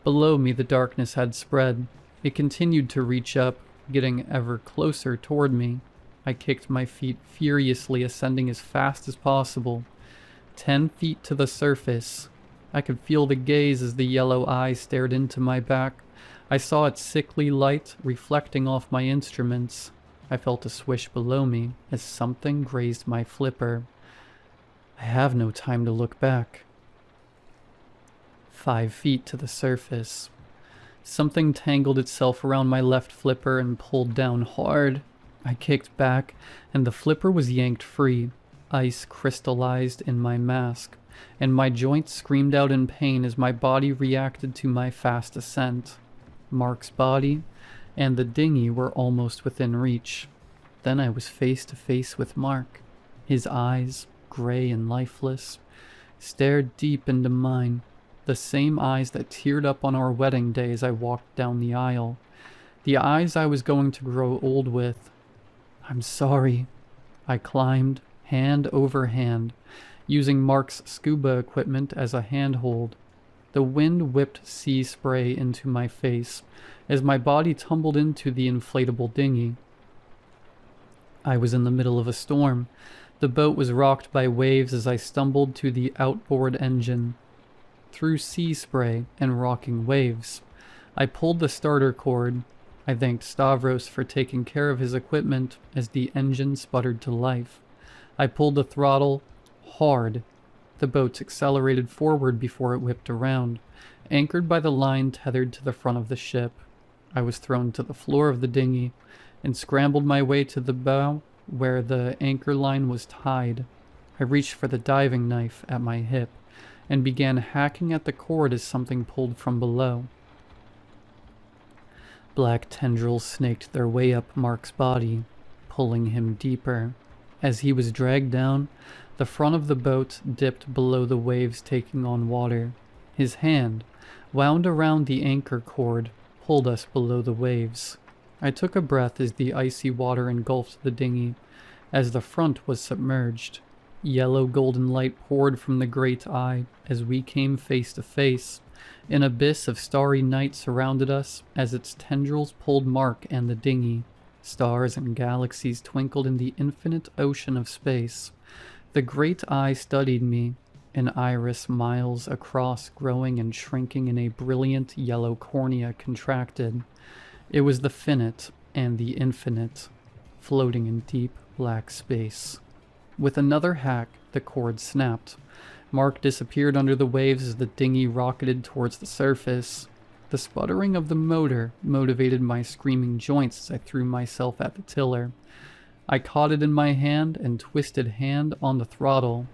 Below me the darkness had spread. It continued to reach up, getting ever closer toward me. I kicked my feet furiously, ascending as fast as possible. 10 feet to the surface. I could feel the gaze as the yellow eye stared into my back. I saw its sickly light reflecting off my instruments. I felt a swish below me as something grazed my flipper. I have no time to look back. 5 feet to the surface. Something tangled itself around my left flipper and pulled down hard. I kicked back, and the flipper was yanked free. Ice crystallized in my mask, and my joints screamed out in pain as my body reacted to my fast ascent. Mark's body and the dinghy were almost within reach. Then I was face to face with Mark. His eyes, gray and lifeless, stared deep into mine, the same eyes that teared up on our wedding day as I walked down the aisle, the eyes I was going to grow old with. "I'm sorry." I climbed, hand over hand, using Mark's scuba equipment as a handhold. The wind whipped sea spray into my face as my body tumbled into the inflatable dinghy. I was in the middle of a storm. The boat was rocked by waves as I stumbled to the outboard engine. Through sea spray and rocking waves, I pulled the starter cord. I thanked Stavros for taking care of his equipment as the engine sputtered to life. I pulled the throttle hard. The boat accelerated forward before it whipped around, anchored by the line tethered to the front of the ship. I was thrown to the floor of the dinghy and scrambled my way to the bow where the anchor line was tied. I reached for the diving knife at my hip and began hacking at the cord as something pulled from below. Black tendrils snaked their way up Mark's body, pulling him deeper. As he was dragged down, the front of the boat dipped below the waves taking on water. His hand, wound around the anchor cord, pulled us below the waves. I took a breath as the icy water engulfed the dinghy, as the front was submerged. Yellow golden light poured from the great eye as we came face to face. An abyss of starry night surrounded us as its tendrils pulled Mark and the dinghy. Stars and galaxies twinkled in the infinite ocean of space. The great eye studied me, an iris miles across growing and shrinking in a brilliant yellow cornea contracted. It was the finite and the infinite, floating in deep black space. With another hack, the cord snapped. Mark disappeared under the waves as the dinghy rocketed towards the surface. The sputtering of the motor motivated my screaming joints as I threw myself at the tiller. I caught it in my hand and twisted hand on the throttle.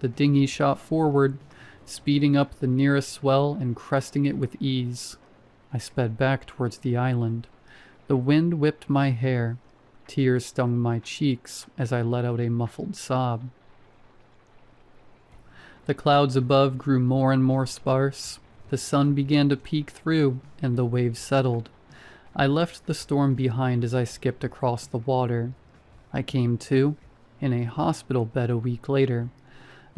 The dinghy shot forward, speeding up the nearest swell and cresting it with ease. I sped back towards the island. The wind whipped my hair. Tears stung my cheeks as I let out a muffled sob. The clouds above grew more and more sparse. The sun began to peek through, and the waves settled. I left the storm behind as I skipped across the water. I came to in a hospital bed a week later.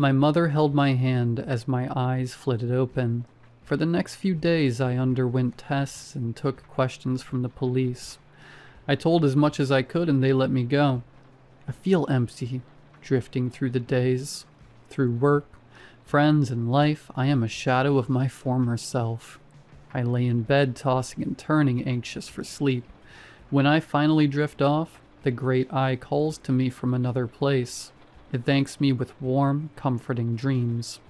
My mother held my hand as my eyes flitted open. For the next few days I underwent tests and took questions from the police. I told as much as I could and they let me go. I feel empty, drifting through the days. Through work, friends, and life, I am a shadow of my former self. I lay in bed tossing and turning, anxious for sleep. When I finally drift off, the great eye calls to me from another place. It thanks me with warm, comforting dreams.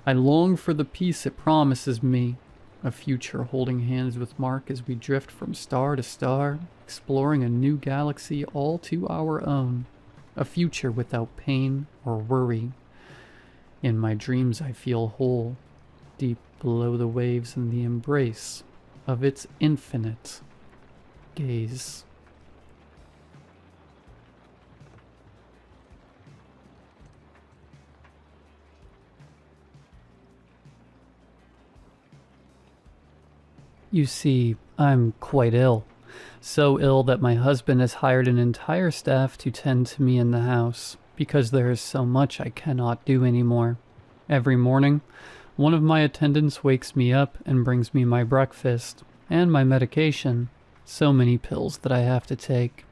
I long for the peace it promises me, a future holding hands with Mark as we drift from star to star, exploring a new galaxy all to our own, a future without pain or worry. In my dreams I feel whole, deep below the waves in the embrace of its infinite gaze. You see, I'm quite ill. So ill that my husband has hired an entire staff to tend to me in the house, because there is so much I cannot do anymore. Every morning, one of my attendants wakes me up and brings me my breakfast and my medication. So many pills that I have to take.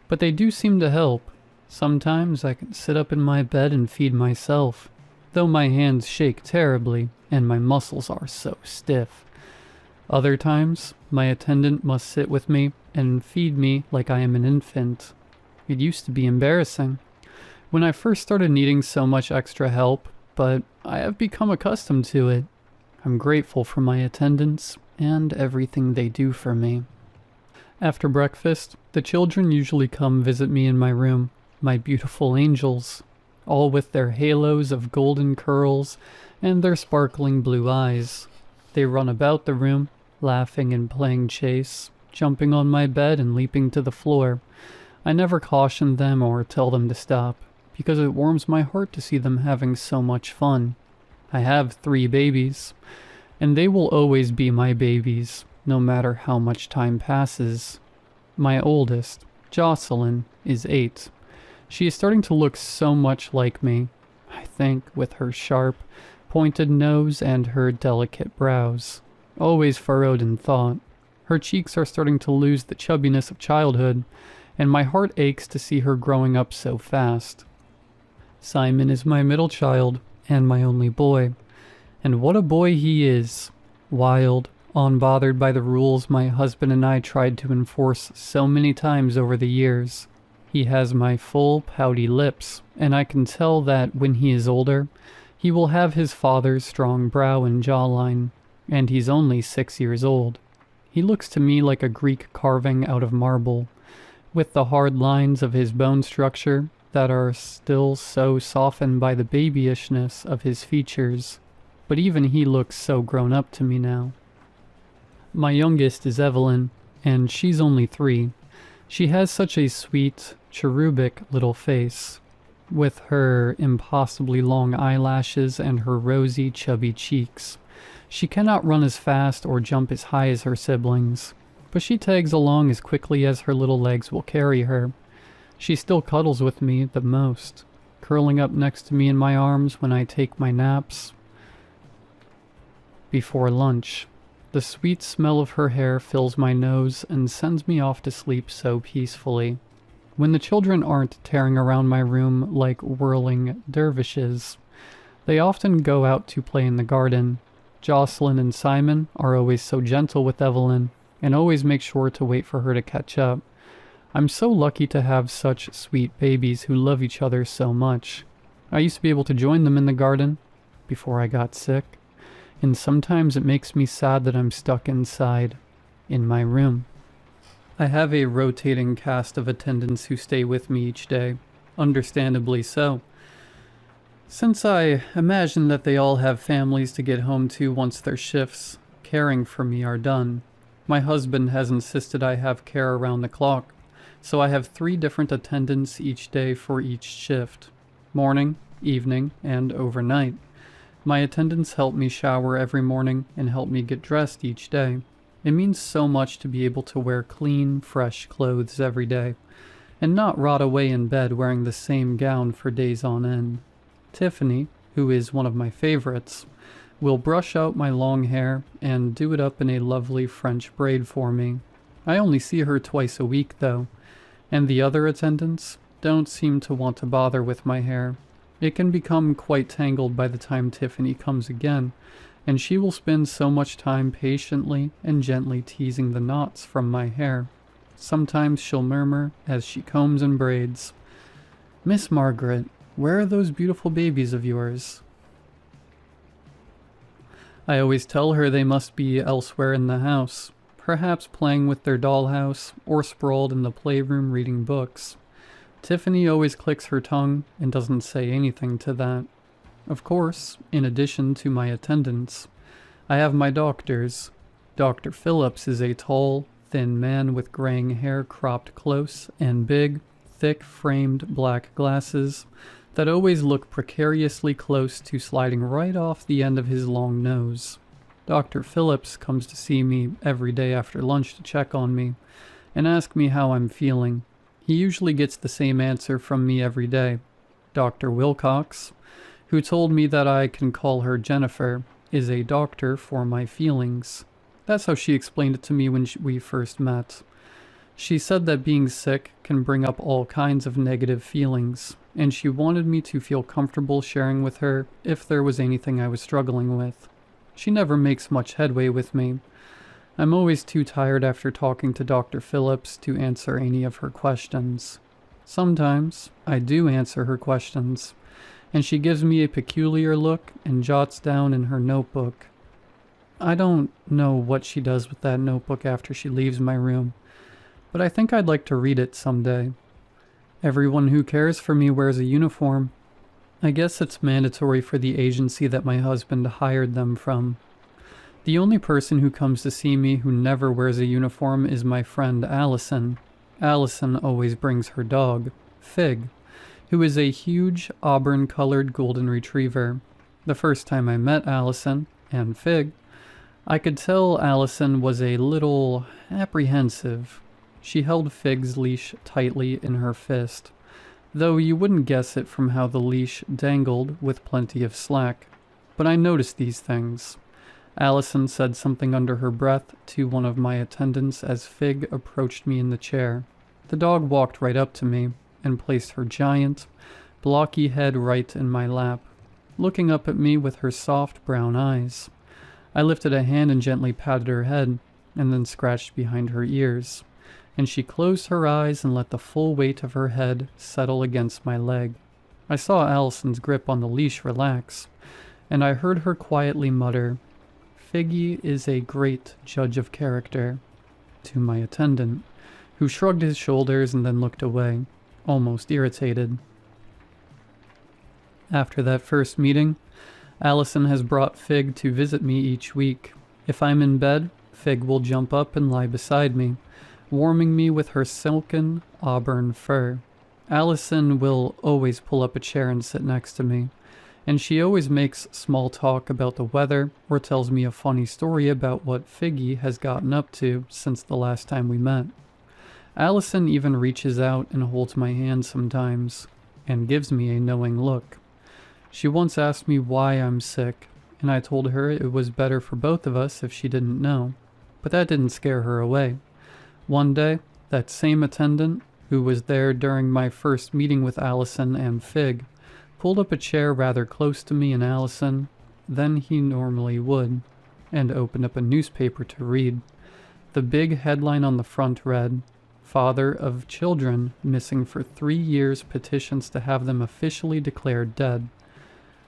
But they do seem to help. Sometimes I can sit up in my bed and feed myself, though my hands shake terribly and my muscles are so stiff. Other times, my attendant must sit with me and feed me like I am an infant. It used to be embarrassing when I first started needing so much extra help, but I have become accustomed to it. I'm grateful for my attendants and everything they do for me. After breakfast, the children usually come visit me in my room, my beautiful angels, all with their halos of golden curls and their sparkling blue eyes. They run about the room, laughing and playing chase, jumping on my bed and leaping to the floor. I never caution them or tell them to stop, because it warms my heart to see them having so much fun. I have 3 babies, and they will always be my babies, no matter how much time passes. My oldest, Jocelyn, is 8. She is starting to look so much like me, I think, with her sharp, pointed nose and her delicate brows, always furrowed in thought. Her cheeks are starting to lose the chubbiness of childhood, and my heart aches to see her growing up so fast. Simon is my middle child and my only boy, and what a boy he is. Wild, unbothered by the rules my husband and I tried to enforce so many times over the years. He has my full, pouty lips, and I can tell that when he is older, he will have his father's strong brow and jawline, and he's only 6 years old. He looks to me like a Greek carving out of marble, with the hard lines of his bone structure that are still so softened by the babyishness of his features, but even he looks so grown up to me now. My youngest is Evelyn, and she's only 3. She has such a sweet, cherubic little face, with her impossibly long eyelashes and her rosy, chubby cheeks. She cannot run as fast or jump as high as her siblings, but she tags along as quickly as her little legs will carry her. She still cuddles with me the most, curling up next to me in my arms when I take my naps. Before lunch, the sweet smell of her hair fills my nose and sends me off to sleep so peacefully. When the children aren't tearing around my room like whirling dervishes, they often go out to play in the garden. Jocelyn and Simon are always so gentle with Evelyn, and always make sure to wait for her to catch up. I'm so lucky to have such sweet babies who love each other so much. I used to be able to join them in the garden before I got sick, and sometimes it makes me sad that I'm stuck inside, in my room. I have a rotating cast of attendants who stay with me each day, understandably so, since I imagine that they all have families to get home to once their shifts caring for me are done. My husband has insisted I have care around the clock, so I have 3 different attendants each day for each shift: morning, evening, and overnight. My attendants help me shower every morning and help me get dressed each day. It means so much to be able to wear clean, fresh clothes every day, and not rot away in bed wearing the same gown for days on end. Tiffany, who is one of my favorites, will brush out my long hair and do it up in a lovely French braid for me. I only see her twice a week though, and the other attendants don't seem to want to bother with my hair. It can become quite tangled by the time Tiffany comes again, and she will spend so much time patiently and gently teasing the knots from my hair. Sometimes she'll murmur as she combs and braids, "Miss Margaret, where are those beautiful babies of yours?" I always tell her they must be elsewhere in the house, perhaps playing with their dollhouse or sprawled in the playroom reading books. Tiffany always clicks her tongue and doesn't say anything to that. Of course, in addition to my attendants, I have my doctors. Dr. Phillips is a tall, thin man with graying hair cropped close and big, thick-framed black glasses that always look precariously close to sliding right off the end of his long nose. Dr. Phillips comes to see me every day after lunch to check on me and ask me how I'm feeling. He usually gets the same answer from me every day. Dr. Wilcox, who told me that I can call her Jennifer, is a doctor for my feelings. That's how she explained it to me when we first met. She said that being sick can bring up all kinds of negative feelings, and she wanted me to feel comfortable sharing with her if there was anything I was struggling with. She never makes much headway with me. I'm always too tired after talking to Dr. Phillips to answer any of her questions. Sometimes I do answer her questions, and she gives me a peculiar look and jots down in her notebook. I don't know what she does with that notebook after she leaves my room, but I think I'd like to read it someday. Everyone who cares for me wears a uniform. I guess it's mandatory for the agency that my husband hired them from. The only person who comes to see me who never wears a uniform is my friend Allison. Allison always brings her dog, Fig, who is a huge auburn-colored golden retriever. The first time I met Allison and Fig, I could tell Allison was a little apprehensive. She held Fig's leash tightly in her fist, though you wouldn't guess it from how the leash dangled with plenty of slack. But I noticed these things. Allison said something under her breath to one of my attendants as Fig approached me in the chair. The dog walked right up to me and placed her giant, blocky head right in my lap, looking up at me with her soft brown eyes. I lifted a hand and gently patted her head, and then scratched behind her ears, and she closed her eyes and let the full weight of her head settle against my leg. I saw Allison's grip on the leash relax, and I heard her quietly mutter, "Figgy is a great judge of character," to my attendant, who shrugged his shoulders and then looked away, almost irritated. After that first meeting, Allison has brought Fig to visit me each week. If I'm in bed, Fig will jump up and lie beside me, warming me with her silken auburn fur. Allison will always pull up a chair and sit next to me, and she always makes small talk about the weather or tells me a funny story about what Figgy has gotten up to since the last time we met. Allison even reaches out and holds my hand sometimes, and gives me a knowing look. She once asked me why I'm sick, and I told her it was better for both of us if she didn't know, but that didn't scare her away. One day, that same attendant, who was there during my first meeting with Allison and Fig, pulled up a chair rather close to me and Allison than he normally would, and opened up a newspaper to read. The big headline on the front read, "Father of children missing for 3 years petitions to have them officially declared dead."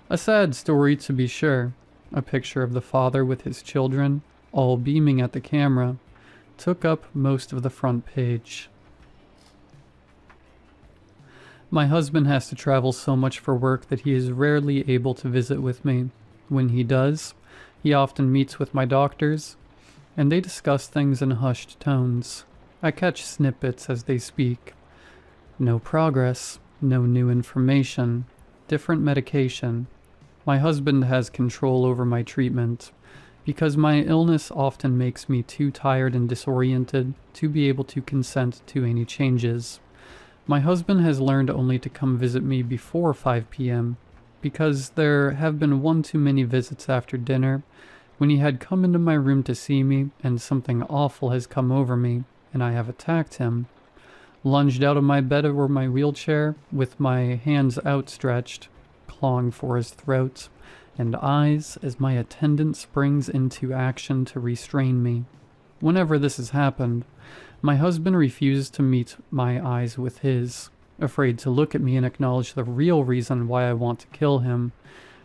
A sad story to be sure. A picture of the father with his children, all beaming at the camera, took up most of the front page. My husband has to travel so much for work that he is rarely able to visit with me. When he does, he often meets with my doctors, and they discuss things in hushed tones. I catch snippets as they speak. No progress, no new information, different medication. My husband has control over my treatment, because my illness often makes me too tired and disoriented to be able to consent to any changes. My husband has learned only to come visit me before 5 p.m. because there have been one too many visits after dinner when he had come into my room to see me and something awful has come over me and I have attacked him. Lunged out of my bed or my wheelchair with my hands outstretched, clawing for his throat and eyes as my attendant springs into action to restrain me. Whenever this has happened, my husband refuses to meet my eyes with his, afraid to look at me and acknowledge the real reason why I want to kill him,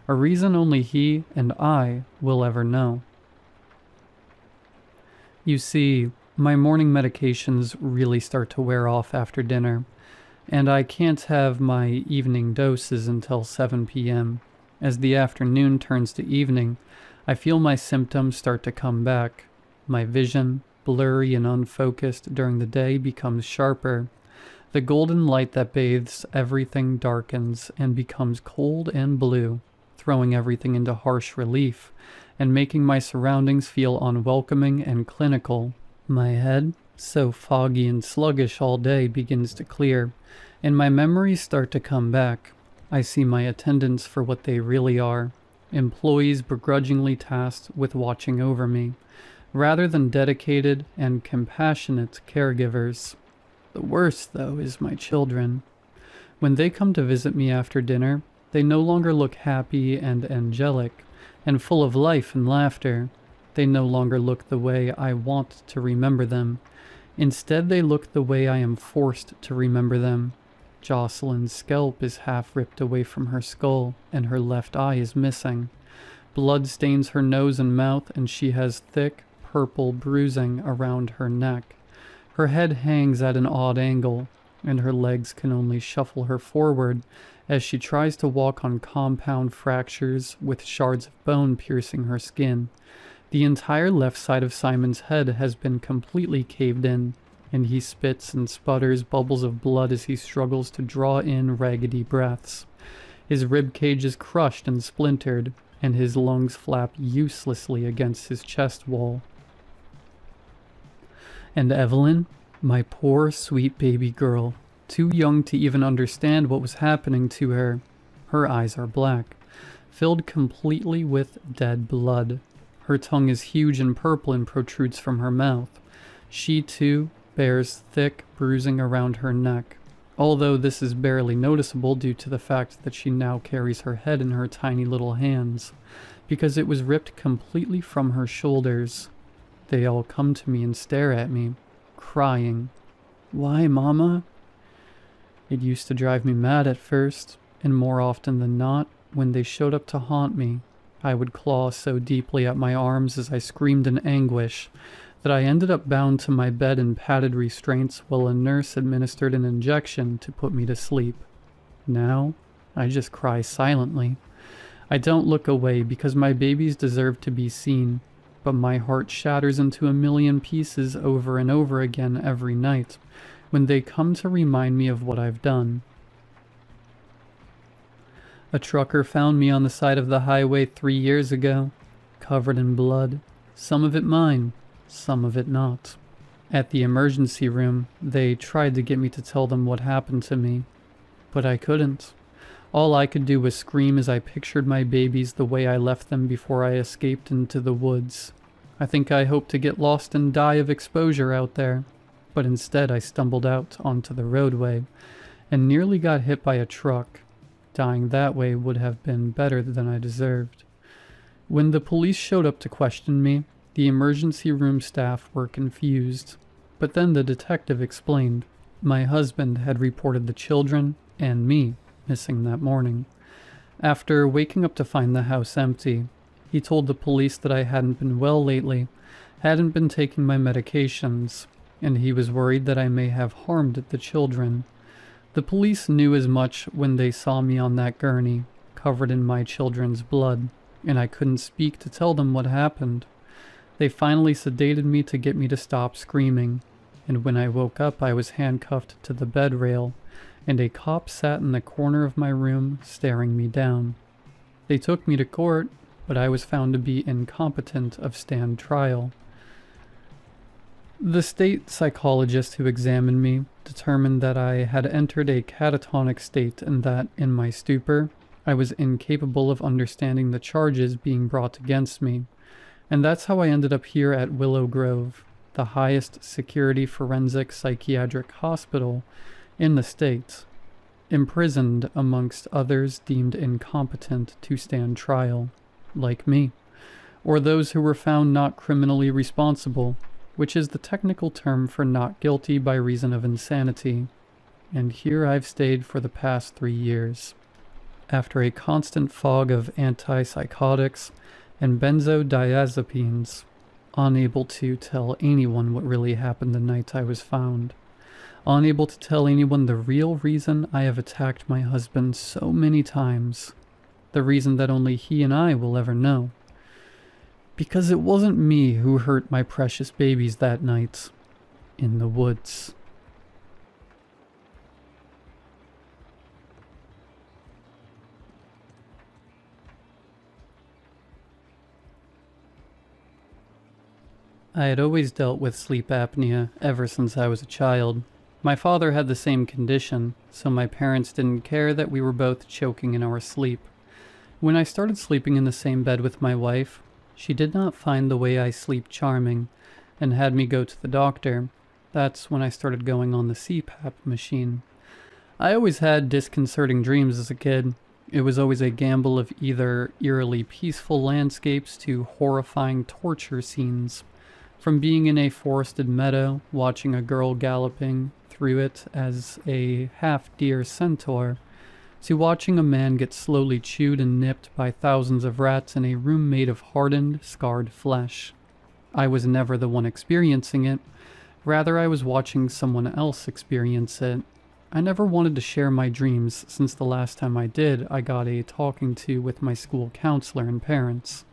a reason only he and I will ever know. You see, my morning medications really start to wear off after dinner, and I can't have my evening doses until 7 p.m. As the afternoon turns to evening, I feel my symptoms start to come back. My vision, blurry and unfocused during the day, becomes sharper. The golden light that bathes everything darkens and becomes cold and blue, throwing everything into harsh relief and making my surroundings feel unwelcoming and clinical. My head, so foggy and sluggish all day, begins to clear, and my memories start to come back. I see my attendants for what they really are, employees begrudgingly tasked with watching over me, rather than dedicated and compassionate caregivers. The worst, though, is my children. When they come to visit me after dinner, they no longer look happy and angelic, and full of life and laughter. They no longer look the way I want to remember them. Instead, they look the way I am forced to remember them. Jocelyn's scalp is half ripped away from her skull, and her left eye is missing. Blood stains her nose and mouth, and she has thick, purple bruising around her neck. Her head hangs at an odd angle, and her legs can only shuffle her forward as she tries to walk on compound fractures with shards of bone piercing her skin. The entire left side of Simon's head has been completely caved in, and he spits and sputters bubbles of blood as he struggles to draw in raggedy breaths. His rib cage is crushed and splintered, and his lungs flap uselessly against his chest wall. And Evelyn, my poor sweet baby girl, too young to even understand what was happening to her. Her eyes are black, filled completely with dead blood. Her tongue is huge and purple and protrudes from her mouth. She, too, bears thick bruising around her neck, although this is barely noticeable due to the fact that she now carries her head in her tiny little hands, because it was ripped completely from her shoulders. They all come to me and stare at me, crying. "Why, Mama?" It used to drive me mad at first, and more often than not, when they showed up to haunt me, I would claw so deeply at my arms as I screamed in anguish that I ended up bound to my bed in padded restraints while a nurse administered an injection to put me to sleep. Now, I just cry silently. I don't look away because my babies deserve to be seen, but my heart shatters into a million pieces over and over again every night when they come to remind me of what I've done. A trucker found me on the side of the highway 3 years ago, covered in blood, some of it mine, some of it not. At the emergency room, they tried to get me to tell them what happened to me, but I couldn't. All I could do was scream as I pictured my babies the way I left them before I escaped into the woods. I think I hoped to get lost and die of exposure out there, but instead I stumbled out onto the roadway and nearly got hit by a truck. Dying that way would have been better than I deserved. When the police showed up to question me, the emergency room staff were confused, but then the detective explained. My husband had reported the children and me missing that morning. After waking up to find the house empty, he told the police that I hadn't been well lately, hadn't been taking my medications, and he was worried that I may have harmed the children. The police knew as much when they saw me on that gurney, covered in my children's blood, and I couldn't speak to tell them what happened. They finally sedated me to get me to stop screaming, and when I woke up I was handcuffed to the bed rail, and a cop sat in the corner of my room staring me down. They took me to court, but I was found to be incompetent of stand trial. The state psychologist who examined me determined that I had entered a catatonic state and that, in my stupor, I was incapable of understanding the charges being brought against me, and that's how I ended up here at Willow Grove, the highest security forensic psychiatric hospital in the state, imprisoned amongst others deemed incompetent to stand trial, like me, or those who were found not criminally responsible, which is the technical term for not guilty by reason of insanity. And here I've stayed for the past 3 years. After a constant fog of antipsychotics and benzodiazepines, unable to tell anyone what really happened the night I was found, unable to tell anyone the real reason I have attacked my husband so many times, the reason that only he and I will ever know. Because it wasn't me who hurt my precious babies that night in the woods. I had always dealt with sleep apnea ever since I was a child. My father had the same condition, so my parents didn't care that we were both choking in our sleep. When I started sleeping in the same bed with my wife, she did not find the way I sleep charming and had me go to the doctor. That's when I started going on the CPAP machine. I always had disconcerting dreams as a kid. It was always a gamble of either eerily peaceful landscapes to horrifying torture scenes. From being in a forested meadow, watching a girl galloping through it as a half-deer centaur, to watching a man get slowly chewed and nipped by thousands of rats in a room made of hardened, scarred flesh. I was never the one experiencing it. Rather, I was watching someone else experience it. I never wanted to share my dreams, since the last time I did, I got a talking to with my school counselor and parents.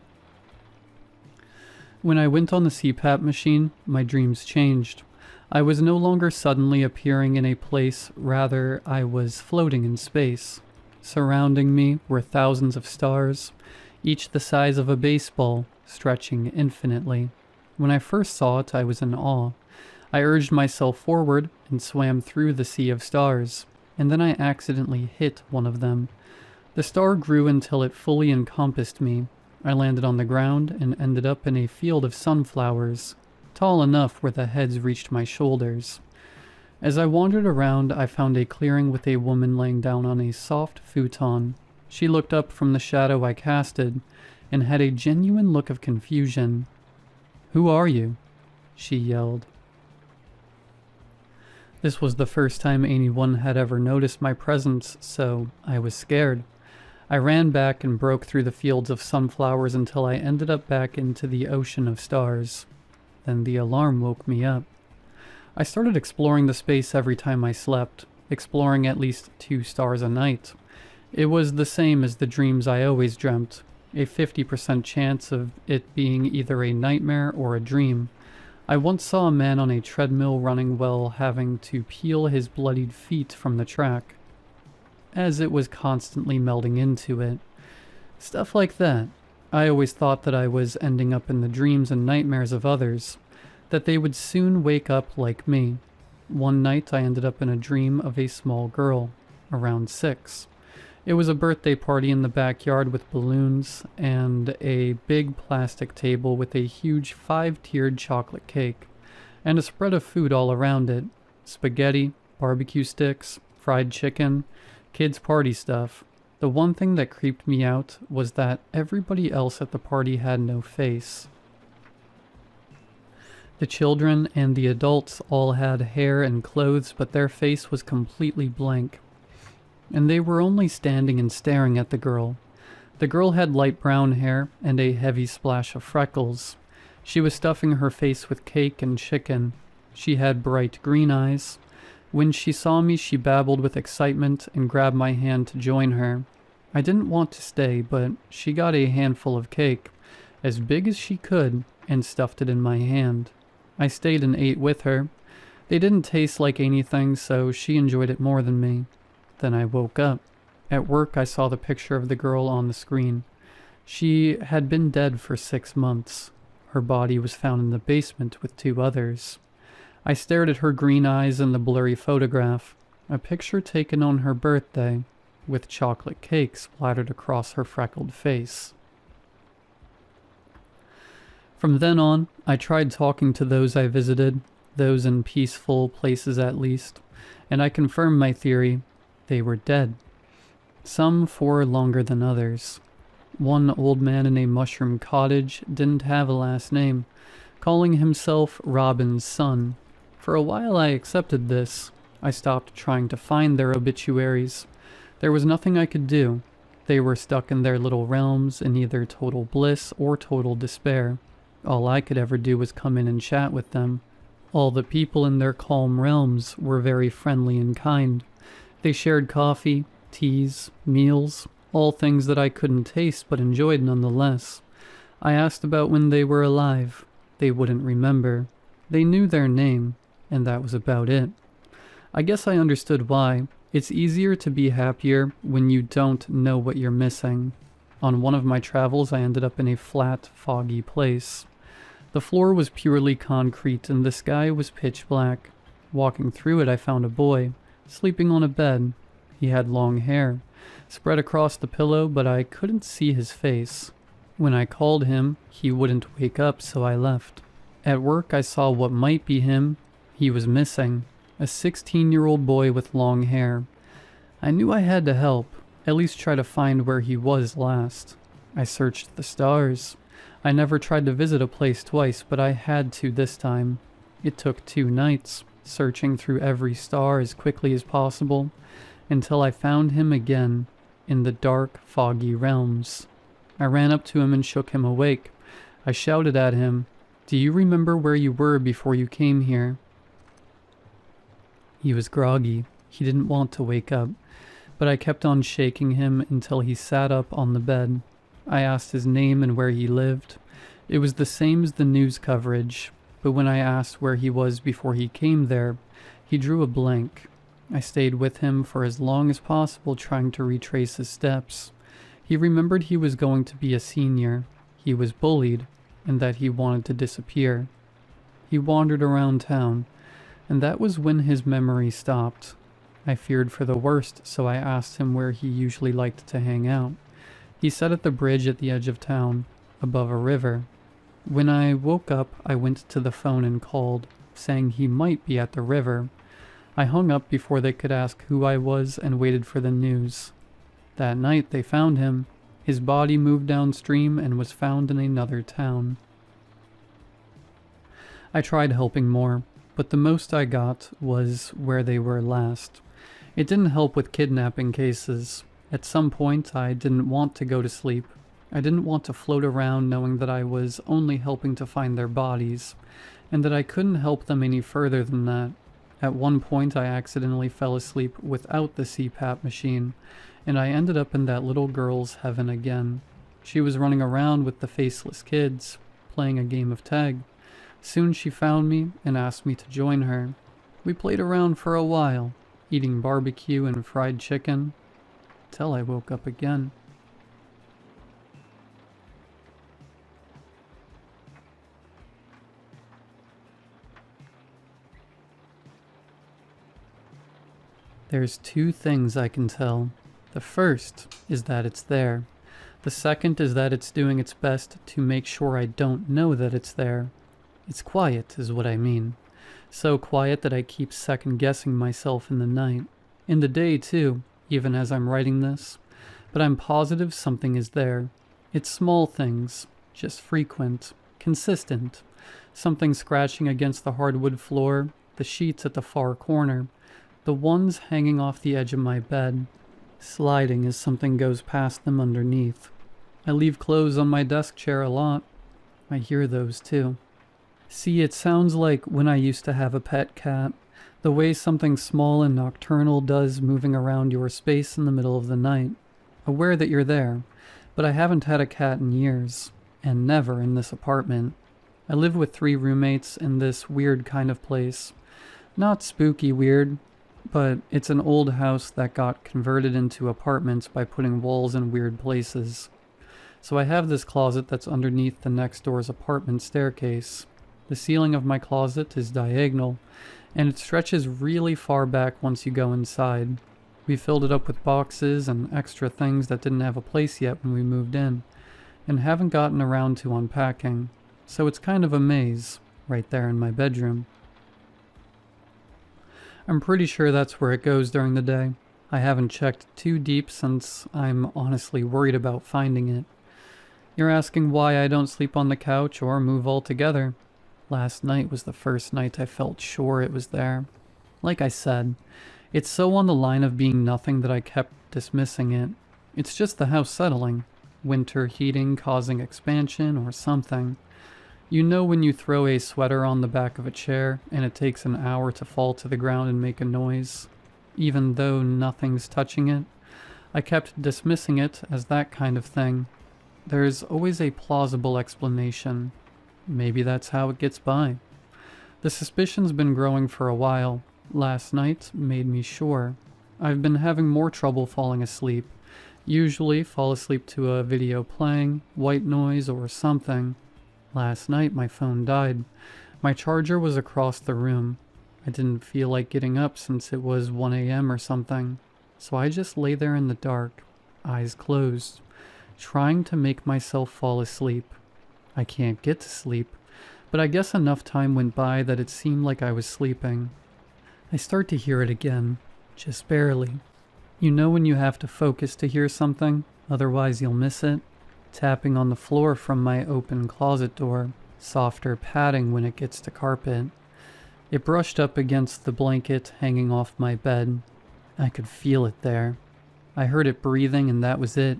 When I went on the CPAP machine, my dreams changed. I was no longer suddenly appearing in a place, rather I was floating in space. Surrounding me were thousands of stars, each the size of a baseball, stretching infinitely. When I first saw it, I was in awe. I urged myself forward and swam through the sea of stars, and then I accidentally hit one of them. The star grew until it fully encompassed me. I landed on the ground and ended up in a field of sunflowers, tall enough where the heads reached my shoulders. As I wandered around, I found a clearing with a woman laying down on a soft futon. She looked up from the shadow I casted and had a genuine look of confusion. "Who are you?" she yelled. This was the first time anyone had ever noticed my presence, so I was scared. I ran back and broke through the fields of sunflowers until I ended up back into the ocean of stars. Then the alarm woke me up. I started exploring the space every time I slept, exploring at least 2 stars a night. It was the same as the dreams I always dreamt, a 50% chance of it being either a nightmare or a dream. I once saw a man on a treadmill running while having to peel his bloodied feet from the track, as it was constantly melding into it. Stuff like that. I always thought that I was ending up in the dreams and nightmares of others, that they would soon wake up like me. One night I ended up in a dream of a small girl, around 6. It was a birthday party in the backyard with balloons and a big plastic table with a huge 5-tiered chocolate cake, and a spread of food all around it. Spaghetti, barbecue sticks, fried chicken, kids' party stuff. The one thing that creeped me out was that everybody else at the party had no face. The children and the adults all had hair and clothes, but their face was completely blank. And they were only standing and staring at the girl. The girl had light brown hair and a heavy splash of freckles. She was stuffing her face with cake and chicken. She had bright green eyes. When she saw me, she babbled with excitement and grabbed my hand to join her. I didn't want to stay, but she got a handful of cake, as big as she could, and stuffed it in my hand. I stayed and ate with her. They didn't taste like anything, so she enjoyed it more than me. Then I woke up. At work, I saw the picture of the girl on the screen. She had been dead for 6 months. Her body was found in the basement with 2 others. I stared at her green eyes in the blurry photograph, a picture taken on her birthday. with chocolate cake splattered across her freckled face. From then on, I tried talking to those I visited, those in peaceful places at least, and I confirmed my theory. They were dead. Some for longer than others. One old man in a mushroom cottage didn't have a last name, calling himself Robin's son. For a while I accepted this. I stopped trying to find their obituaries. There was nothing I could do. They were stuck in their little realms in either total bliss or total despair. All I could ever do was come in and chat with them. All the people in their calm realms were very friendly and kind. They shared coffee, teas, meals, all things that I couldn't taste but enjoyed nonetheless. I asked about when they were alive. They wouldn't remember. They knew their name, and that was about it. I guess I understood why. It's easier to be happier when you don't know what you're missing. On one of my travels, I ended up in a flat, foggy place. The floor was purely concrete and the sky was pitch black. Walking through it, I found a boy, sleeping on a bed. He had long hair, spread across the pillow, but I couldn't see his face. When I called him, he wouldn't wake up, so I left. At work, I saw what might be him. He was missing. A 16-year-old boy with long hair. I knew I had to help, at least try to find where he was last. I searched the stars. I never tried to visit a place twice, but I had to this time. It took 2 nights, searching through every star as quickly as possible, until I found him again, in the dark, foggy realms. I ran up to him and shook him awake. I shouted at him, "Do you remember where you were before you came here?" He was groggy. He didn't want to wake up, but I kept on shaking him until he sat up on the bed. I asked his name and where he lived. It was the same as the news coverage, but when I asked where he was before he came there, he drew a blank. I stayed with him for as long as possible trying to retrace his steps. He remembered he was going to be a senior. He was bullied, and that he wanted to disappear. He wandered around town, and that was when his memory stopped. I feared for the worst, so I asked him where he usually liked to hang out. He sat at the bridge at the edge of town, above a river. When I woke up, I went to the phone and called, saying he might be at the river. I hung up before they could ask who I was and waited for the news. That night they found him. His body moved downstream and was found in another town. I tried helping more, but the most I got was where they were last. It didn't help with kidnapping cases. At some point, I didn't want to go to sleep. I didn't want to float around knowing that I was only helping to find their bodies, and that I couldn't help them any further than that. At one point, I accidentally fell asleep without the CPAP machine, and I ended up in that little girl's heaven again. She was running around with the faceless kids, playing a game of tag. Soon she found me and asked me to join her. We played around for a while, eating barbecue and fried chicken, till I woke up again. There's 2 things I can tell. The first is that it's there. The second is that it's doing its best to make sure I don't know that it's there. It's quiet, is what I mean. So quiet that I keep second-guessing myself in the night. In the day, too, even as I'm writing this. But I'm positive something is there. It's small things, just frequent, consistent. Something scratching against the hardwood floor, the sheets at the far corner, the ones hanging off the edge of my bed, sliding as something goes past them underneath. I leave clothes on my desk chair a lot. I hear those too. See, it sounds like when I used to have a pet cat, the way something small and nocturnal does moving around your space in the middle of the night. Aware that you're there, but I haven't had a cat in years, and never in this apartment. I live with 3 roommates in this weird kind of place. Not spooky weird, but it's an old house that got converted into apartments by putting walls in weird places. So I have this closet that's underneath the next door's apartment staircase. The ceiling of my closet is diagonal, and it stretches really far back once you go inside. We filled it up with boxes and extra things that didn't have a place yet when we moved in, and haven't gotten around to unpacking, so it's kind of a maze right there in my bedroom. I'm pretty sure that's where it goes during the day. I haven't checked too deep since I'm honestly worried about finding it. You're asking why I don't sleep on the couch or move altogether. Last night was the first night I felt sure it was there. Like I said, it's so on the line of being nothing that I kept dismissing it. It's just the house settling, winter heating causing expansion or something. You know when you throw a sweater on the back of a chair and it takes an hour to fall to the ground and make a noise, even though nothing's touching it? I kept dismissing it as that kind of thing. There's always a plausible explanation. Maybe that's how it gets by. The suspicion's been growing for a while. Last night made me sure. I've been having more trouble falling asleep. Usually fall asleep to a video playing, white noise, or something. Last night my phone died. My charger was across the room. I didn't feel like getting up since it was 1 a.m. or something, so I just lay there in the dark, eyes closed, trying to make myself fall asleep. I can't get to sleep, but I guess enough time went by that it seemed like I was sleeping. I start to hear it again, just barely. You know when you have to focus to hear something, otherwise you'll miss it? Tapping on the floor from my open closet door, softer padding when it gets to carpet. It brushed up against the blanket hanging off my bed. I could feel it there. I heard it breathing and that was it.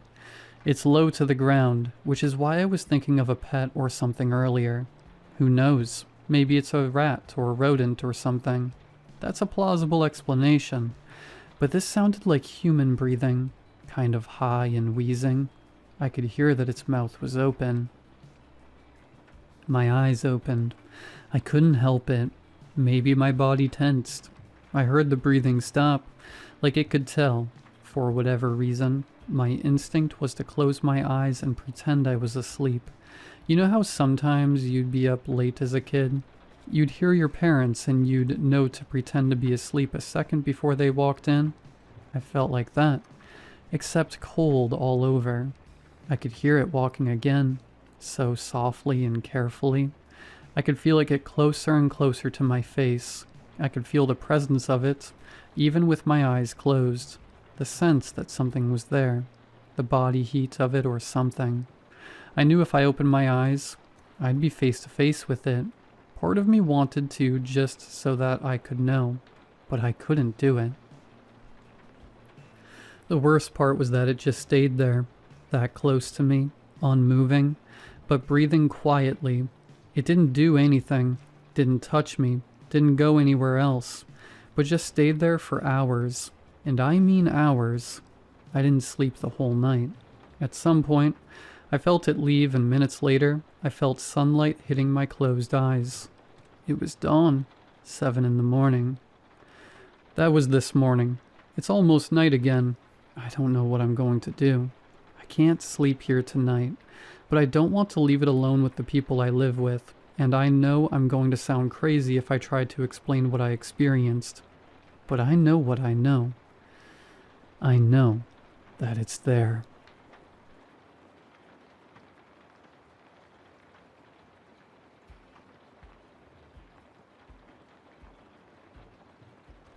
It's low to the ground, which is why I was thinking of a pet or something earlier. Who knows? Maybe it's a rat or a rodent or something. That's a plausible explanation. But this sounded like human breathing, kind of high and wheezing. I could hear that its mouth was open. My eyes opened. I couldn't help it. Maybe my body tensed. I heard the breathing stop, like it could tell. For whatever reason, my instinct was to close my eyes and pretend I was asleep. You know how sometimes you'd be up late as a kid? You'd hear your parents and you'd know to pretend to be asleep a second before they walked in? I felt like that, except cold all over. I could hear it walking again, so softly and carefully. I could feel it get closer and closer to my face. I could feel the presence of it, even with my eyes closed. The sense that something was there. The body heat of it or something. I knew if I opened my eyes, I'd be face to face with it. Part of me wanted to just so that I could know, but I couldn't do it. The worst part was that it just stayed there. That close to me, unmoving, but breathing quietly. It didn't do anything, didn't touch me, didn't go anywhere else, but just stayed there for hours. And I mean hours. I didn't sleep the whole night. At some point, I felt it leave, and minutes later, I felt sunlight hitting my closed eyes. It was dawn, 7 in the morning. That was this morning. It's almost night again. I don't know what I'm going to do. I can't sleep here tonight, but I don't want to leave it alone with the people I live with, and I know I'm going to sound crazy if I try to explain what I experienced. But I know what I know. I know that it's there.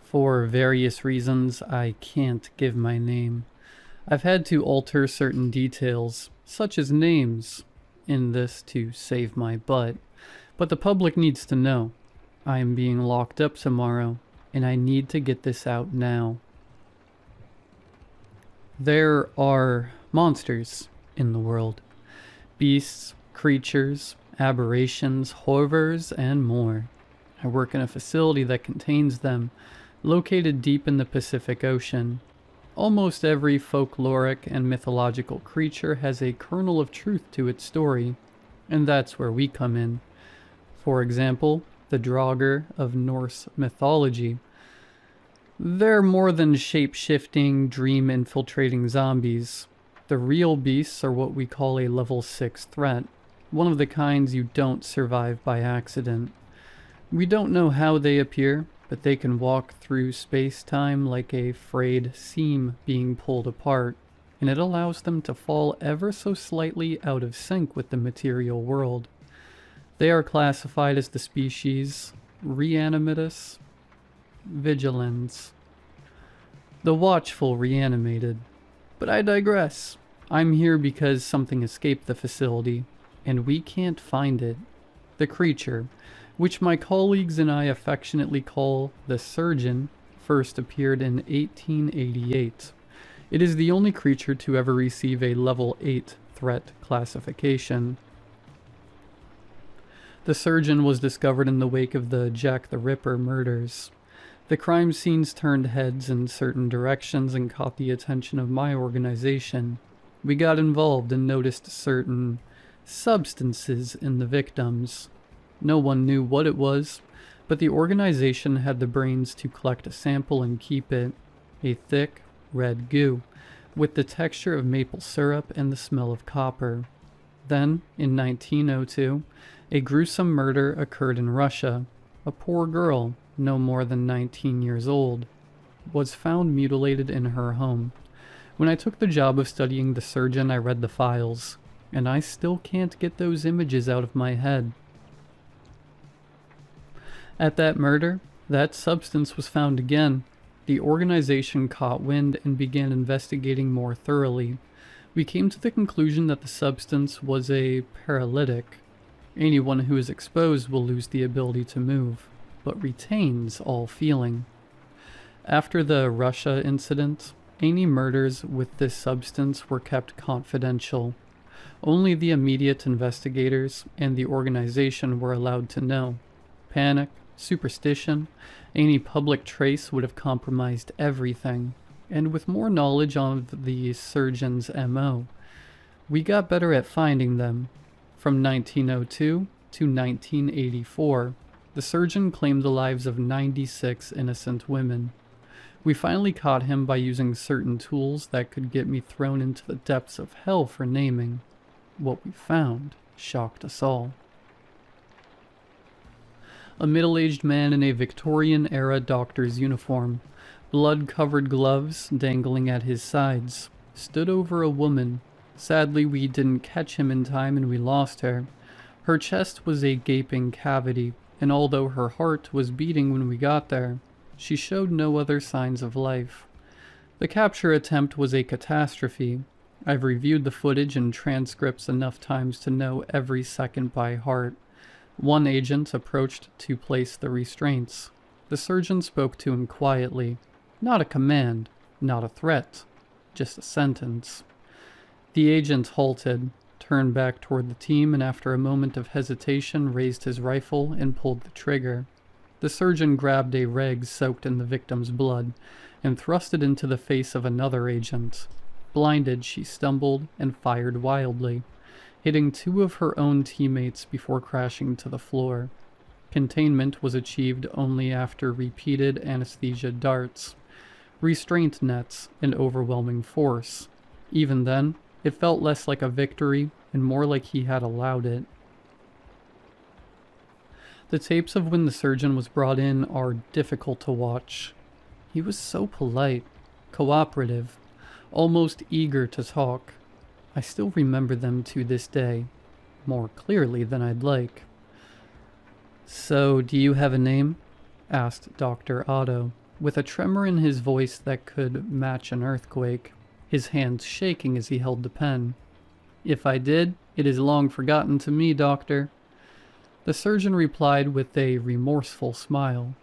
For various reasons, I can't give my name. I've had to alter certain details, such as names, in this to save my butt. But the public needs to know. I am being locked up tomorrow, and I need to get this out now. There are monsters in the world. Beasts, creatures, aberrations, horrors, and more. I work in a facility that contains them, located deep in the Pacific Ocean. Almost every folkloric and mythological creature has a kernel of truth to its story, and that's where we come in. For example, the Draugr of Norse mythology. They're more than shape-shifting, dream-infiltrating zombies. The real beasts are what we call a level 6 threat, one of the kinds you don't survive by accident. We don't know how they appear, but they can walk through space-time like a frayed seam being pulled apart, and it allows them to fall ever so slightly out of sync with the material world. They are classified as the species Reanimatus vigilans, the watchful reanimated. But I digress. I'm here because something escaped the facility, and we can't find it. The creature, which my colleagues and I affectionately call the surgeon, first appeared in 1888. It is the only creature to ever receive a level 8 threat classification. The surgeon was discovered in the wake of the Jack the Ripper murders. The crime scenes turned heads in certain directions and caught the attention of my organization. We got involved and noticed certain substances in the victims. No one knew what it was, but the organization had the brains to collect a sample and keep it, a thick, red goo, with the texture of maple syrup and the smell of copper. Then, in 1902, a gruesome murder occurred in Russia. A poor girl, no more than 19 years old, was found mutilated in her home. When I took the job of studying the surgeon, I read the files, and I still can't get those images out of my head. At that murder, that substance was found again. The organization caught wind and began investigating more thoroughly. We came to the conclusion that the substance was a paralytic. Anyone who is exposed will lose the ability to move, but retains all feeling. After the Russia incident, any murders with this substance were kept confidential. Only the immediate investigators and the organization were allowed to know. Panic, superstition, any public trace would have compromised everything. And with more knowledge of the surgeon's MO, we got better at finding them. From 1902 to 1984, the surgeon claimed the lives of 96 innocent women. We finally caught him by using certain tools that could get me thrown into the depths of hell for naming. What we found shocked us all. A middle-aged man in a Victorian-era doctor's uniform, blood-covered gloves dangling at his sides, stood over a woman. Sadly, we didn't catch him in time and we lost her. Her chest was a gaping cavity, and although her heart was beating when we got there, she showed no other signs of life. The capture attempt was a catastrophe. I've reviewed the footage and transcripts enough times to know every second by heart. One agent approached to place the restraints. The surgeon spoke to him quietly. Not a command, not a threat, just a sentence. The agent halted, turned back toward the team, and after a moment of hesitation raised his rifle and pulled the trigger. The surgeon grabbed a rag soaked in the victim's blood and thrust it into the face of another agent. Blinded, she stumbled and fired wildly, hitting two of her own teammates before crashing to the floor. Containment was achieved only after repeated anesthesia darts, restraint nets, and overwhelming force. Even then, it felt less like a victory and more like he had allowed it. The tapes of when the surgeon was brought in are difficult to watch. He was so polite, cooperative, almost eager to talk. I still remember them to this day, more clearly than I'd like. "So, do you have a name?" asked Dr. Otto, with a tremor in his voice that could match an earthquake, his hands shaking as he held the pen. "If I did, it is long forgotten to me, doctor." The surgeon replied with a remorseful smile.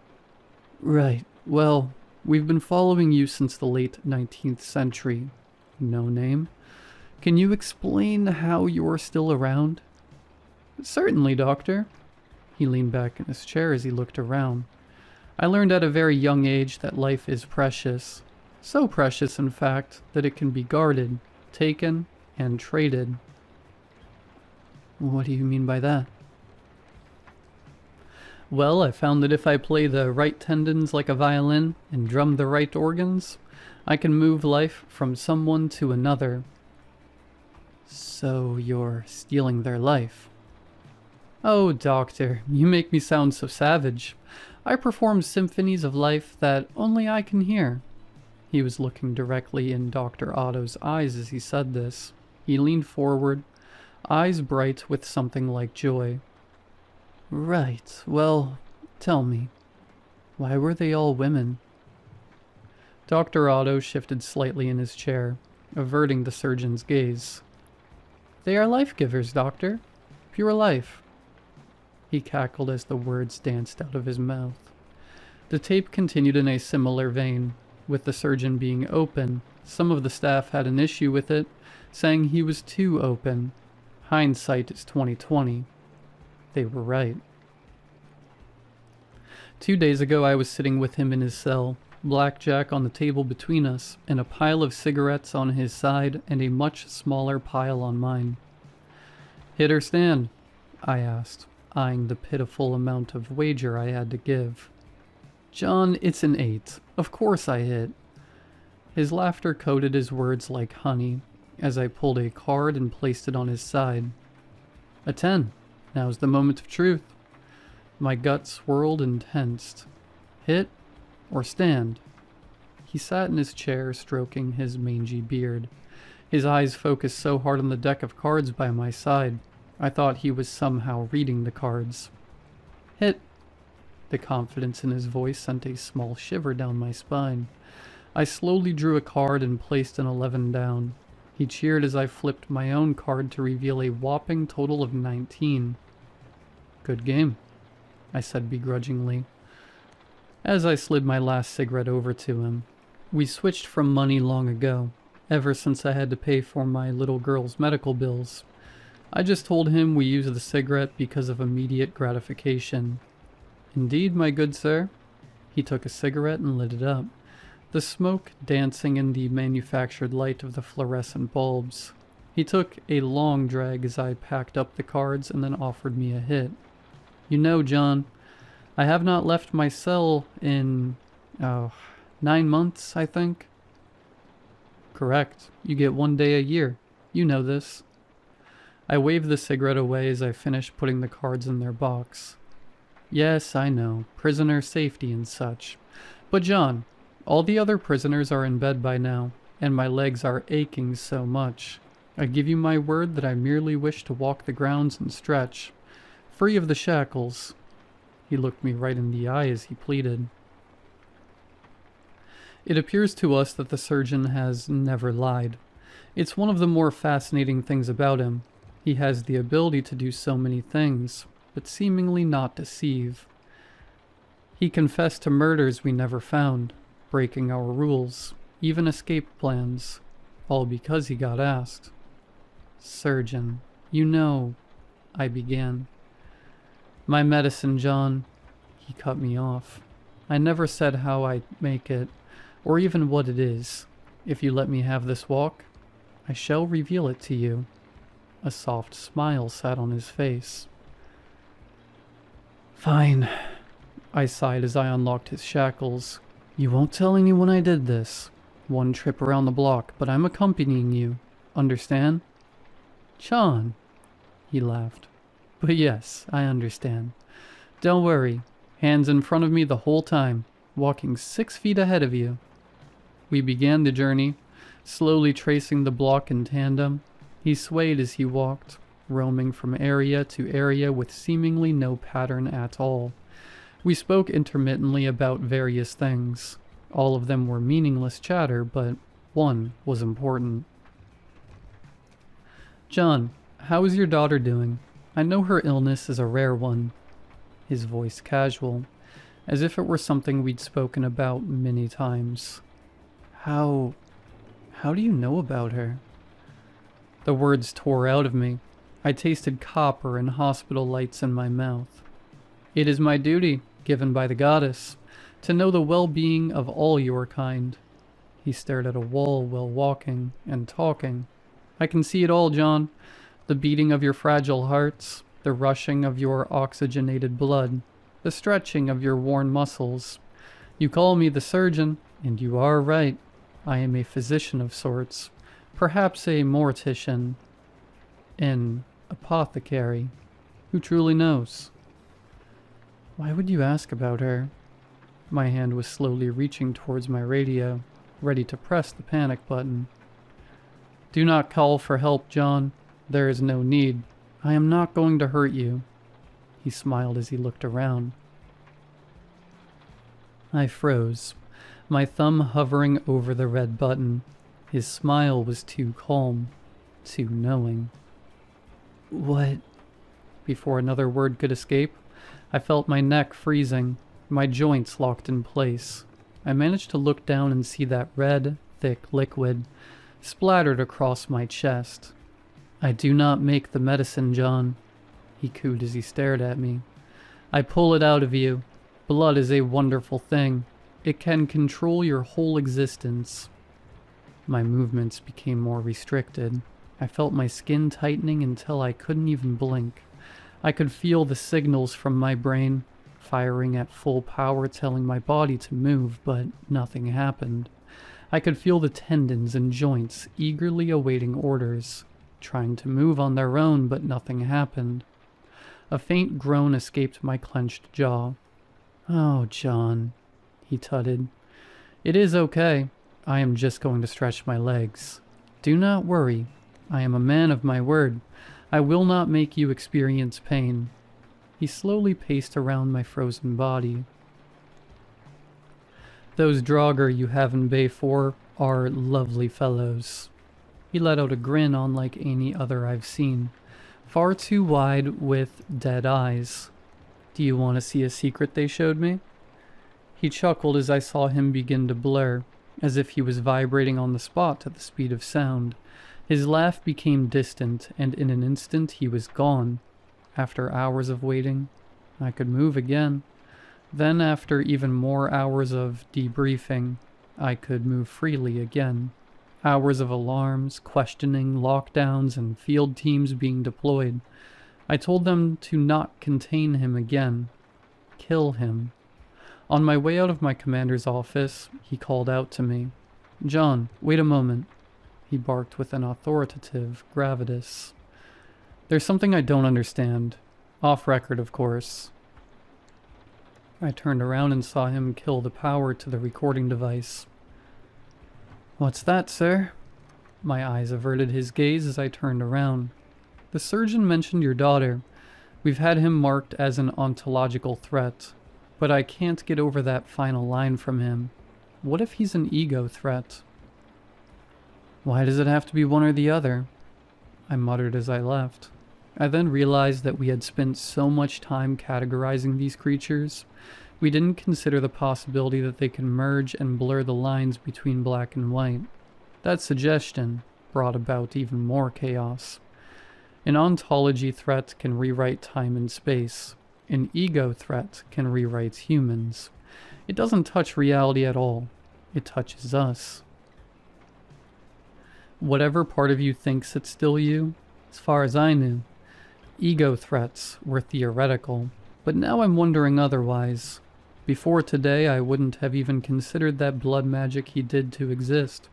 "Right, well, we've been following you since the late 19th century. No name? Can you explain how you're still around?" "Certainly, doctor." He leaned back in his chair as he looked around. "I learned at a very young age that life is precious. So precious, in fact, that it can be guarded, taken, and traded." "What do you mean by that?" "Well, I found that if I play the right tendons like a violin and drum the right organs, I can move life from someone to another." "So you're stealing their life?" "Oh, doctor, you make me sound so savage. I perform symphonies of life that only I can hear. He was looking directly in Dr. Otto's eyes as he said this. He leaned forward, eyes bright with something like joy. Right, well, tell me, why were they all women? Dr. Otto shifted slightly in his chair, averting the surgeon's gaze. They are life-givers, Doctor. Pure life. He cackled as the words danced out of his mouth. The tape continued in a similar vein, with the surgeon being open. Some of the staff had an issue with it, saying he was too open. Hindsight is 20/20. They were right. 2 days ago I was sitting with him in his cell, blackjack on the table between us, and a pile of cigarettes on his side and a much smaller pile on mine. Hit or stand? I asked, eyeing the pitiful amount of wager I had to give. John, it's an 8. Of course I hit. His laughter coated his words like honey, as I pulled a card and placed it on his side. A 10. Now's the moment of truth. My gut swirled and tensed. Hit or stand? He sat in his chair, stroking his mangy beard. His eyes focused so hard on the deck of cards by my side, I thought he was somehow reading the cards. Hit. The confidence in his voice sent a small shiver down my spine. I slowly drew a card and placed an 11 down. He cheered as I flipped my own card to reveal a whopping total of 19. Good game, I said begrudgingly, as I slid my last cigarette over to him. We switched from money long ago, ever since I had to pay for my little girl's medical bills. I just told him we used the cigarette because of immediate gratification. Indeed, my good sir. He took a cigarette and lit it up, the smoke dancing in the manufactured light of the fluorescent bulbs. He took a long drag as I packed up the cards and then offered me a hit. You know, John, I have not left my cell in, 9 months, I think. Correct. You get 1 day a year. You know this. I waved the cigarette away as I finished putting the cards in their box. Yes, I know. Prisoner safety and such. But John, all the other prisoners are in bed by now, and my legs are aching so much. I give you my word that I merely wish to walk the grounds and stretch, free of the shackles. He looked me right in the eye as he pleaded. It appears to us that the surgeon has never lied. It's one of the more fascinating things about him. He has the ability to do so many things, but seemingly not deceive. He confessed to murders we never found, breaking our rules, even escape plans, all because he got asked. Surgeon, you know, I began. My medicine, John. He cut me off. I never said how I make it, or even what it is. If you let me have this walk, I shall reveal it to you. A soft smile sat on his face. Fine, I sighed as I unlocked his shackles. You won't tell anyone I did this. 1 trip around the block, but I'm accompanying you. Understand? John, he laughed. But yes, I understand. Don't worry. Hands in front of me the whole time, walking 6 feet ahead of you. We began the journey, slowly tracing the block in tandem. He swayed as he walked, roaming from area to area with seemingly no pattern at all. We spoke intermittently about various things. All of them were meaningless chatter, but one was important. John, how is your daughter doing? I know her illness is a rare one. His voice casual, as if it were something we'd spoken about many times. How do you know about her? The words tore out of me. I tasted copper and hospital lights in my mouth. It is my duty, given by the goddess, to know the well-being of all your kind. He stared at a wall while walking and talking. I can see it all, John. The beating of your fragile hearts, the rushing of your oxygenated blood, the stretching of your worn muscles. You call me the surgeon, and you are right. I am a physician of sorts, perhaps a mortician, an apothecary. Who truly knows? Why would you ask about her? My hand was slowly reaching towards my radio, ready to press the panic button. Do not call for help, John. There is no need. I am not going to hurt you. He smiled as he looked around. I froze, my thumb hovering over the red button. His smile was too calm, too knowing. What? Before another word could escape, I felt my neck freezing, my joints locked in place. I managed to look down and see that red, thick liquid splattered across my chest. I do not make the medicine, John, he cooed as he stared at me. I pull it out of you. Blood is a wonderful thing. It can control your whole existence. My movements became more restricted. I felt my skin tightening until I couldn't even blink. I could feel the signals from my brain, firing at full power, telling my body to move, but nothing happened. I could feel the tendons and joints eagerly awaiting orders, trying to move on their own, but nothing happened. A faint groan escaped my clenched jaw. Oh, John, he tutted. It is okay. I am just going to stretch my legs. Do not worry. I am a man of my word. I will not make you experience pain. He slowly paced around my frozen body. Those Draugr you have in Bay 4 are lovely fellows. He let out a grin unlike any other I've seen, far too wide with dead eyes. Do you want to see a secret they showed me? He chuckled as I saw him begin to blur, as if he was vibrating on the spot at the speed of sound. His laugh became distant, and in an instant he was gone. After hours of waiting, I could move again. Then, after even more hours of debriefing, I could move freely again. Hours of alarms, questioning, lockdowns, and field teams being deployed. I told them to not contain him again. Kill him. On my way out of my commander's office, he called out to me. John, wait a moment. He barked with an authoritative gravitas. There's something I don't understand. Off record, of course. I turned around and saw him kill the power to the recording device. What's that, sir? My eyes averted his gaze as I turned around. The surgeon mentioned your daughter. We've had him marked as an ontological threat, but I can't get over that final line from him. What if he's an ego threat? Why does it have to be one or the other? I muttered as I left. I then realized that we had spent so much time categorizing these creatures, we didn't consider the possibility that they can merge and blur the lines between black and white. That suggestion brought about even more chaos. An ontology threat can rewrite time and space. An ego threat can rewrite humans. It doesn't touch reality at all. It touches us. Whatever part of you thinks it's still you, as far as I knew, ego threats were theoretical, but now I'm wondering otherwise. Before today, I wouldn't have even considered that blood magic he did to exist,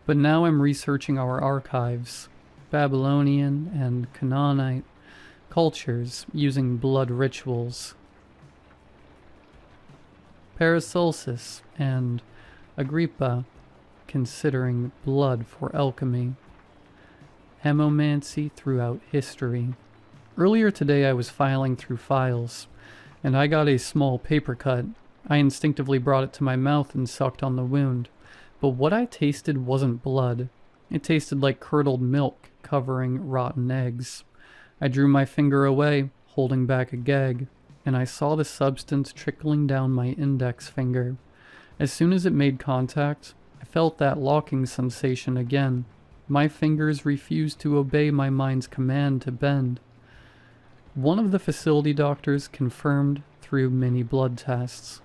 but now I'm researching our archives, Babylonian and Canaanite cultures using blood rituals. Paracelsus and Agrippa considering blood for alchemy. Hemomancy throughout history. Earlier today I was filing through files, and I got a small paper cut. I instinctively brought it to my mouth and sucked on the wound, but what I tasted wasn't blood. It tasted like curdled milk covering rotten eggs. I drew my finger away, holding back a gag, and I saw the substance trickling down my index finger. As soon as it made contact, I felt that locking sensation again. My fingers refused to obey my mind's command to bend. One of the facility doctors confirmed through many blood tests.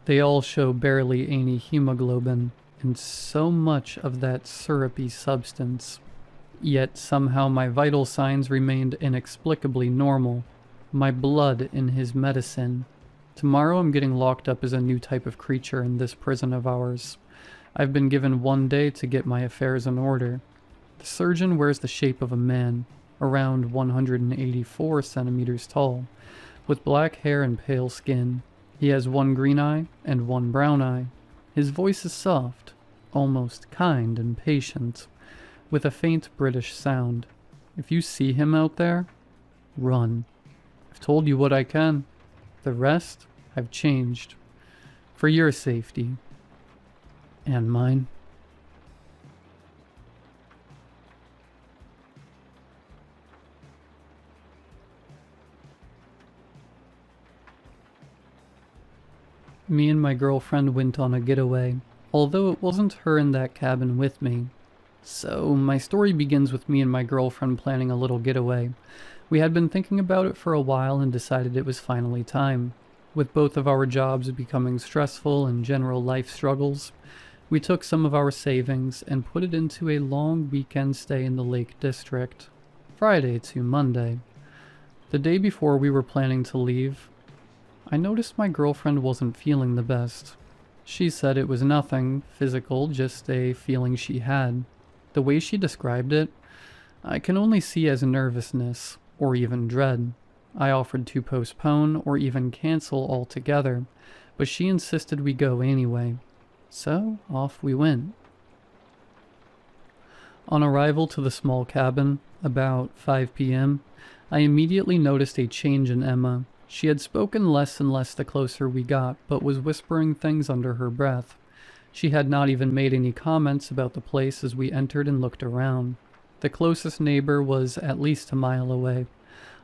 They all show barely any hemoglobin, and so much of that syrupy substance. Yet somehow my vital signs remained inexplicably normal. My blood in his medicine. Tomorrow I'm getting locked up as a new type of creature in this prison of ours. I've been given 1 day to get my affairs in order. The surgeon wears the shape of a man, around 184 centimeters tall. with black hair and pale skin. He has one green eye and one brown eye. His voice is soft, almost kind and patient, with a faint British sound. If you see him out there, run. I've told you what I can. The rest, I've changed. For your safety. And mine. Me and my girlfriend went on a getaway, although it wasn't her in that cabin with me. So, my story begins with me and my girlfriend planning a little getaway. We had been thinking about it for a while and decided it was finally time. With both of our jobs becoming stressful and general life struggles, we took some of our savings and put it into a long weekend stay in the Lake District, Friday to Monday. The day before we were planning to leave, I noticed my girlfriend wasn't feeling the best. She said it was nothing physical, just a feeling she had. The way she described it, I can only see as nervousness, or even dread. I offered to postpone or even cancel altogether, but she insisted we go anyway. So, off we went. On arrival to the small cabin, about 5 p.m., I immediately noticed a change in Emma. She had spoken less and less the closer we got, but was whispering things under her breath. She had not even made any comments about the place as we entered and looked around. The closest neighbor was at least a mile away,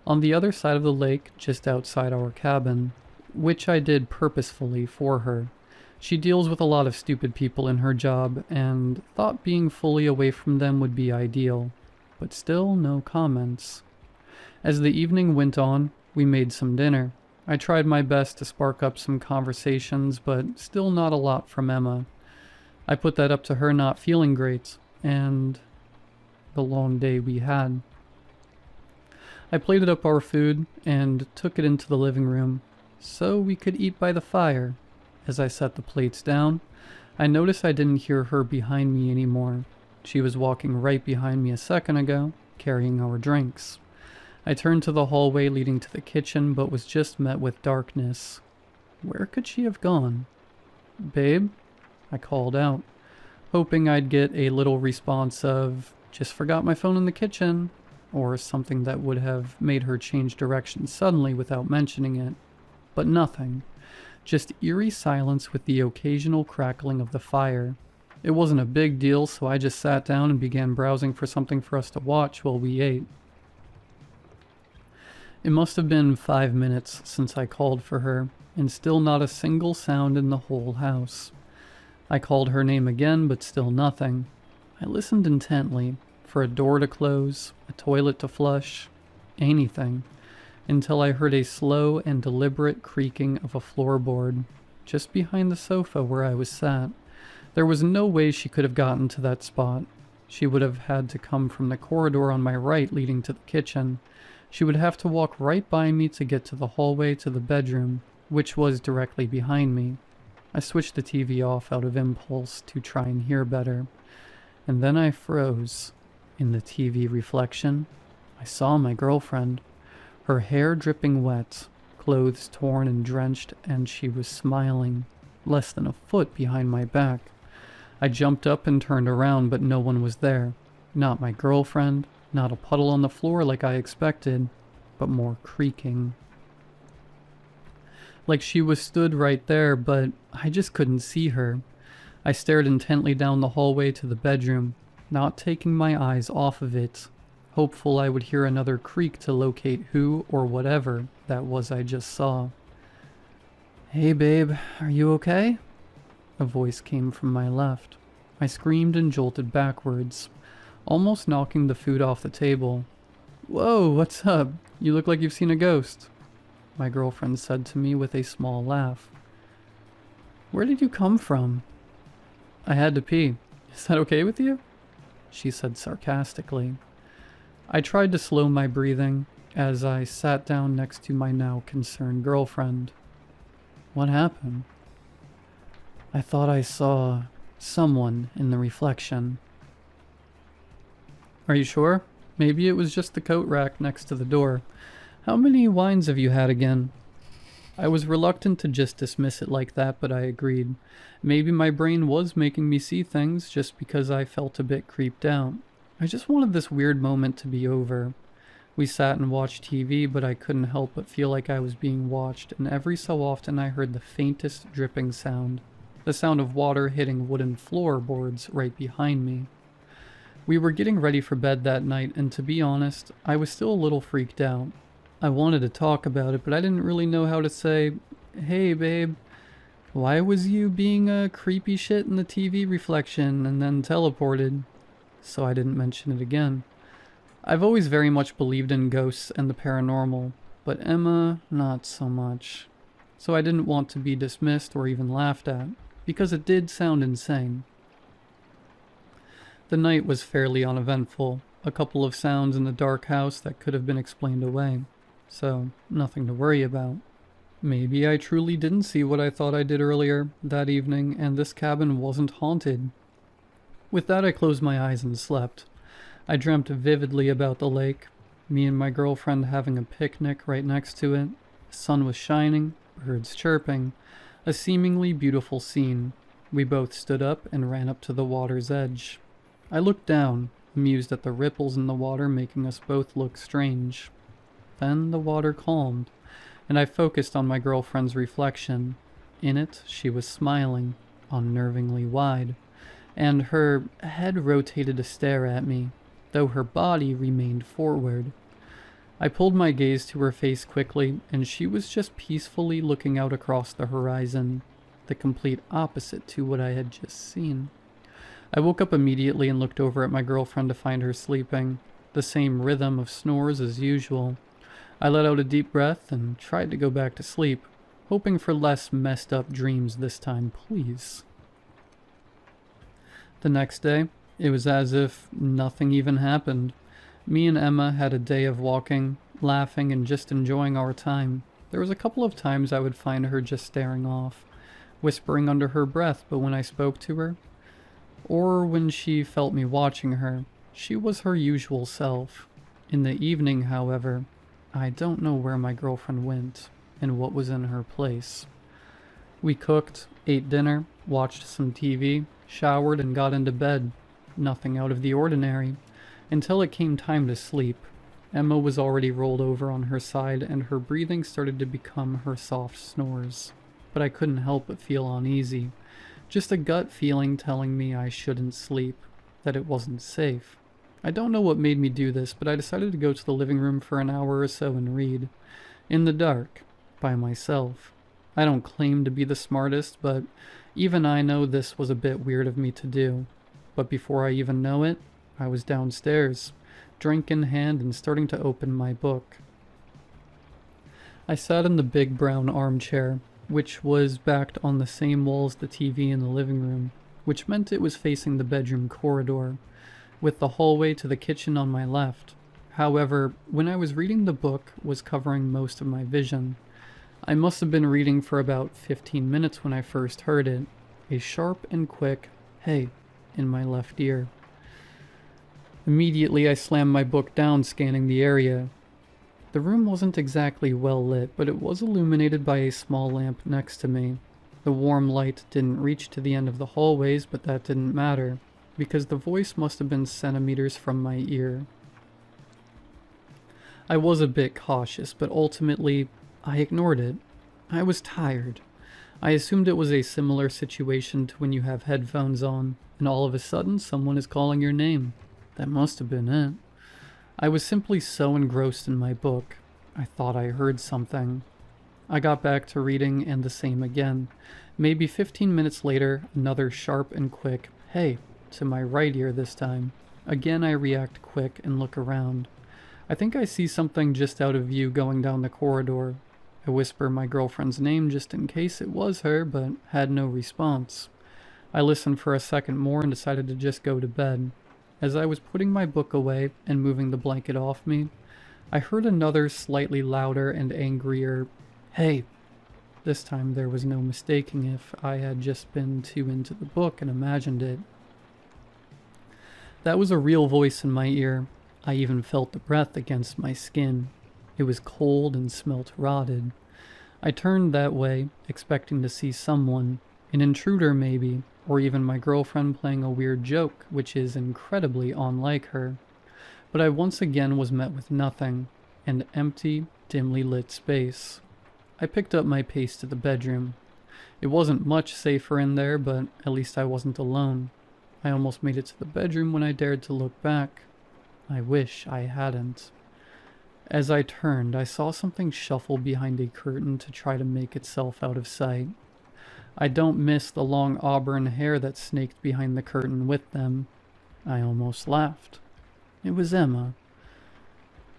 on the other side of the lake, just outside our cabin, which I did purposefully for her. She deals with a lot of stupid people in her job, and thought being fully away from them would be ideal, but still no comments. As the evening went on, we made some dinner. I tried my best to spark up some conversations, but still not a lot from Emma. I put that up to her not feeling great, and the long day we had. I plated up our food and took it into the living room, so we could eat by the fire. As I set the plates down, I noticed I didn't hear her behind me anymore. She was walking right behind me a second ago, carrying our drinks. I turned to the hallway leading to the kitchen, but was just met with darkness. Where could she have gone? "Babe?" I called out, hoping I'd get a little response of, "Just forgot my phone in the kitchen," or something that would have made her change direction suddenly without mentioning it. But nothing. Just eerie silence with the occasional crackling of the fire. It wasn't a big deal, so I just sat down and began browsing for something for us to watch while we ate. It must have been 5 minutes since I called for her, and still not a single sound in the whole house. I called her name again, but still nothing. I listened intently, for a door to close, a toilet to flush, anything, until I heard a slow and deliberate creaking of a floorboard, just behind the sofa where I was sat. There was no way she could have gotten to that spot. She would have had to come from the corridor on my right leading to the kitchen. She would have to walk right by me to get to the hallway to the bedroom, which was directly behind me. I switched the TV off out of impulse to try and hear better, and then I froze. In the TV reflection, I saw my girlfriend, her hair dripping wet, clothes torn and drenched, and she was smiling, less than a foot behind my back. I jumped up and turned around, but no one was there. Not my girlfriend, not a puddle on the floor like I expected, but more creaking. Like she was stood right there, but I just couldn't see her. I stared intently down the hallway to the bedroom, not taking my eyes off of it, hopeful I would hear another creak to locate who or whatever that was I just saw. "Hey babe, are you okay?" A voice came from my left. I screamed and jolted backwards, almost knocking the food off the table. "Whoa, what's up? You look like you've seen a ghost," my girlfriend said to me with a small laugh. "Where did you come from?" "I had to pee. Is that okay with you?" she said sarcastically. I tried to slow my breathing as I sat down next to my now concerned girlfriend. "What happened?" "I thought I saw someone in the reflection." "Are you sure? Maybe it was just the coat rack next to the door. How many wines have you had again? I was reluctant to just dismiss it like that, but I agreed. Maybe my brain was making me see things just because I felt a bit creeped out. I just wanted this weird moment to be over. We sat and watched TV, but I couldn't help but feel like I was being watched, and every so often I heard the faintest dripping sound. The sound of water hitting wooden floorboards right behind me. We were getting ready for bed that night, and to be honest, I was still a little freaked out. I wanted to talk about it, but I didn't really know how to say, "Hey babe, why was you being a creepy shit in the TV reflection and then teleported?" So I didn't mention it again. I've always very much believed in ghosts and the paranormal, but Emma, not so much. So I didn't want to be dismissed or even laughed at, because it did sound insane. The night was fairly uneventful, a couple of sounds in the dark house that could have been explained away, so nothing to worry about. Maybe I truly didn't see what I thought I did earlier that evening, and this cabin wasn't haunted. With that, I closed my eyes and slept. I dreamt vividly about the lake, me and my girlfriend having a picnic right next to it. The sun was shining, birds chirping, a seemingly beautiful scene. We both stood up and ran up to the water's edge. I looked down, amused at the ripples in the water making us both look strange. Then the water calmed, and I focused on my girlfriend's reflection. In it, she was smiling, unnervingly wide, and her head rotated to stare at me, though her body remained forward. I pulled my gaze to her face quickly, and she was just peacefully looking out across the horizon, the complete opposite to what I had just seen. I woke up immediately and looked over at my girlfriend to find her sleeping, the same rhythm of snores as usual. I let out a deep breath and tried to go back to sleep, hoping for less messed up dreams this time, please. The next day, it was as if nothing even happened. Me and Emma had a day of walking, laughing, and just enjoying our time. There was a couple of times I would find her just staring off, whispering under her breath, but when I spoke to her, or when she felt me watching her, she was her usual self. In the evening, however, I don't know where my girlfriend went and what was in her place. We cooked, ate dinner, watched some TV, showered, and got into bed. Nothing out of the ordinary. Until it came time to sleep. Emma was already rolled over on her side, and her breathing started to become her soft snores. But I couldn't help but feel uneasy. Just a gut feeling telling me I shouldn't sleep, that it wasn't safe. I don't know what made me do this, but I decided to go to the living room for an hour or so and read. In the dark, by myself. I don't claim to be the smartest, but even I know this was a bit weird of me to do. But before I even know it, I was downstairs, drink in hand and starting to open my book. I sat in the big brown armchair, which was backed on the same wall as the TV in the living room, which meant it was facing the bedroom corridor, with the hallway to the kitchen on my left. However, when I was reading, the book was covering most of my vision. I must have been reading for about 15 minutes when I first heard it, a sharp and quick "hey" in my left ear. Immediately I slammed my book down, scanning the area. The room wasn't exactly well lit, but it was illuminated by a small lamp next to me. The warm light didn't reach to the end of the hallways, but that didn't matter, because the voice must have been centimeters from my ear. I was a bit cautious, but ultimately, I ignored it. I was tired. I assumed it was a similar situation to when you have headphones on, and all of a sudden someone is calling your name. That must have been it. I was simply so engrossed in my book, I thought I heard something. I got back to reading, and the same again. Maybe 15 minutes later, another sharp and quick "hey" to my right ear this time. Again I react quick and look around. I think I see something just out of view going down the corridor. I whisper my girlfriend's name just in case it was her, but had no response. I listened for a second more and decided to just go to bed. As I was putting my book away and moving the blanket off me, I heard another slightly louder and angrier "hey." This time there was no mistaking if I had just been too into the book and imagined it. That was a real voice in my ear. I even felt the breath against my skin. It was cold and smelt rotted. I turned that way, expecting to see someone, an intruder maybe, or even my girlfriend playing a weird joke, which is incredibly unlike her. But I once again was met with nothing, an empty, dimly lit space. I picked up my pace to the bedroom. It wasn't much safer in there, but at least I wasn't alone. I almost made it to the bedroom when I dared to look back. I wish I hadn't. As I turned, I saw something shuffle behind a curtain to try to make itself out of sight. I don't miss the long auburn hair that snaked behind the curtain with them. I almost laughed. It was Emma.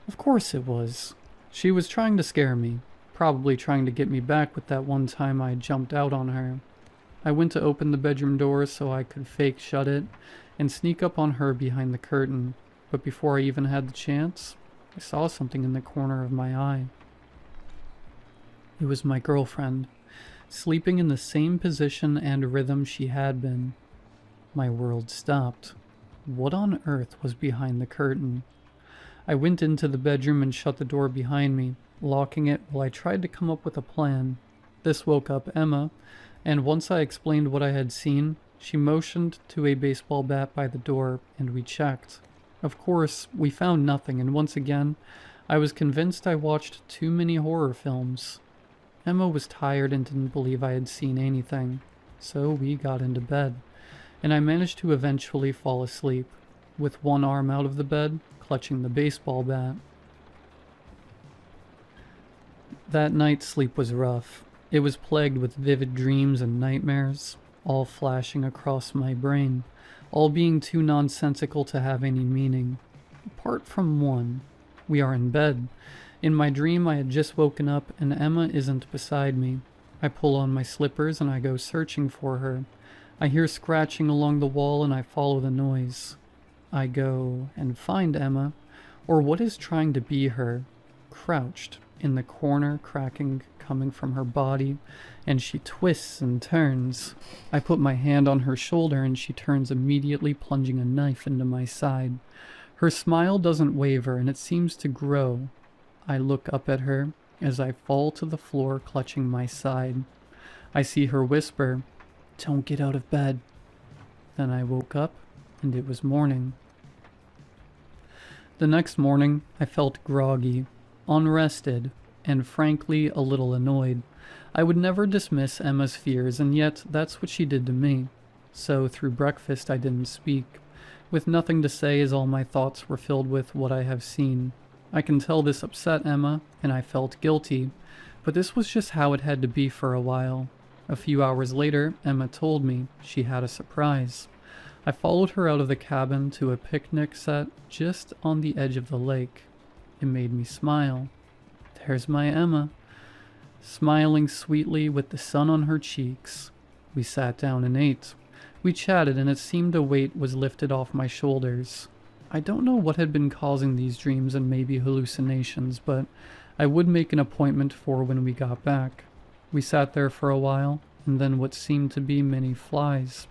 Of course it was. She was trying to scare me, probably trying to get me back with that one time I jumped out on her. I went to open the bedroom door so I could fake shut it and sneak up on her behind the curtain, but before I even had the chance, I saw something in the corner of my eye. It was my girlfriend, sleeping in the same position and rhythm she had been. My world stopped. What on earth was behind the curtain? I went into the bedroom and shut the door behind me, locking it while I tried to come up with a plan. This woke up Emma, and once I explained what I had seen, she motioned to a baseball bat by the door, and we checked. Of course, we found nothing, and once again, I was convinced I watched too many horror films. Emma was tired and didn't believe I had seen anything, so we got into bed, and I managed to eventually fall asleep, with one arm out of the bed, clutching the baseball bat. That night's sleep was rough. It was plagued with vivid dreams and nightmares, all flashing across my brain, all being too nonsensical to have any meaning. Apart from one. We are in bed. In my dream, I had just woken up and Emma isn't beside me. I pull on my slippers and I go searching for her. I hear scratching along the wall and I follow the noise. I go and find Emma, or what is trying to be her, crouched in the corner, cracking coming from her body, and she twists and turns. I put my hand on her shoulder and she turns, immediately plunging a knife into my side. Her smile doesn't waver and it seems to grow. I look up at her as I fall to the floor, clutching my side. I see her whisper, "Don't get out of bed." Then I woke up and it was morning. The next morning I felt groggy, unrested, and frankly a little annoyed. I would never dismiss Emma's fears, and yet that's what she did to me. So through breakfast I didn't speak, with nothing to say as all my thoughts were filled with what I have seen. I can tell this upset Emma, and I felt guilty, but this was just how it had to be for a while. A few hours later, Emma told me she had a surprise. I followed her out of the cabin to a picnic set just on the edge of the lake. It made me smile. There's my Emma, smiling sweetly with the sun on her cheeks. We sat down and ate. We chatted, and it seemed a weight was lifted off my shoulders. I don't know what had been causing these dreams and maybe hallucinations, but I would make an appointment for when we got back. We sat there for a while, and then what seemed to be many flies,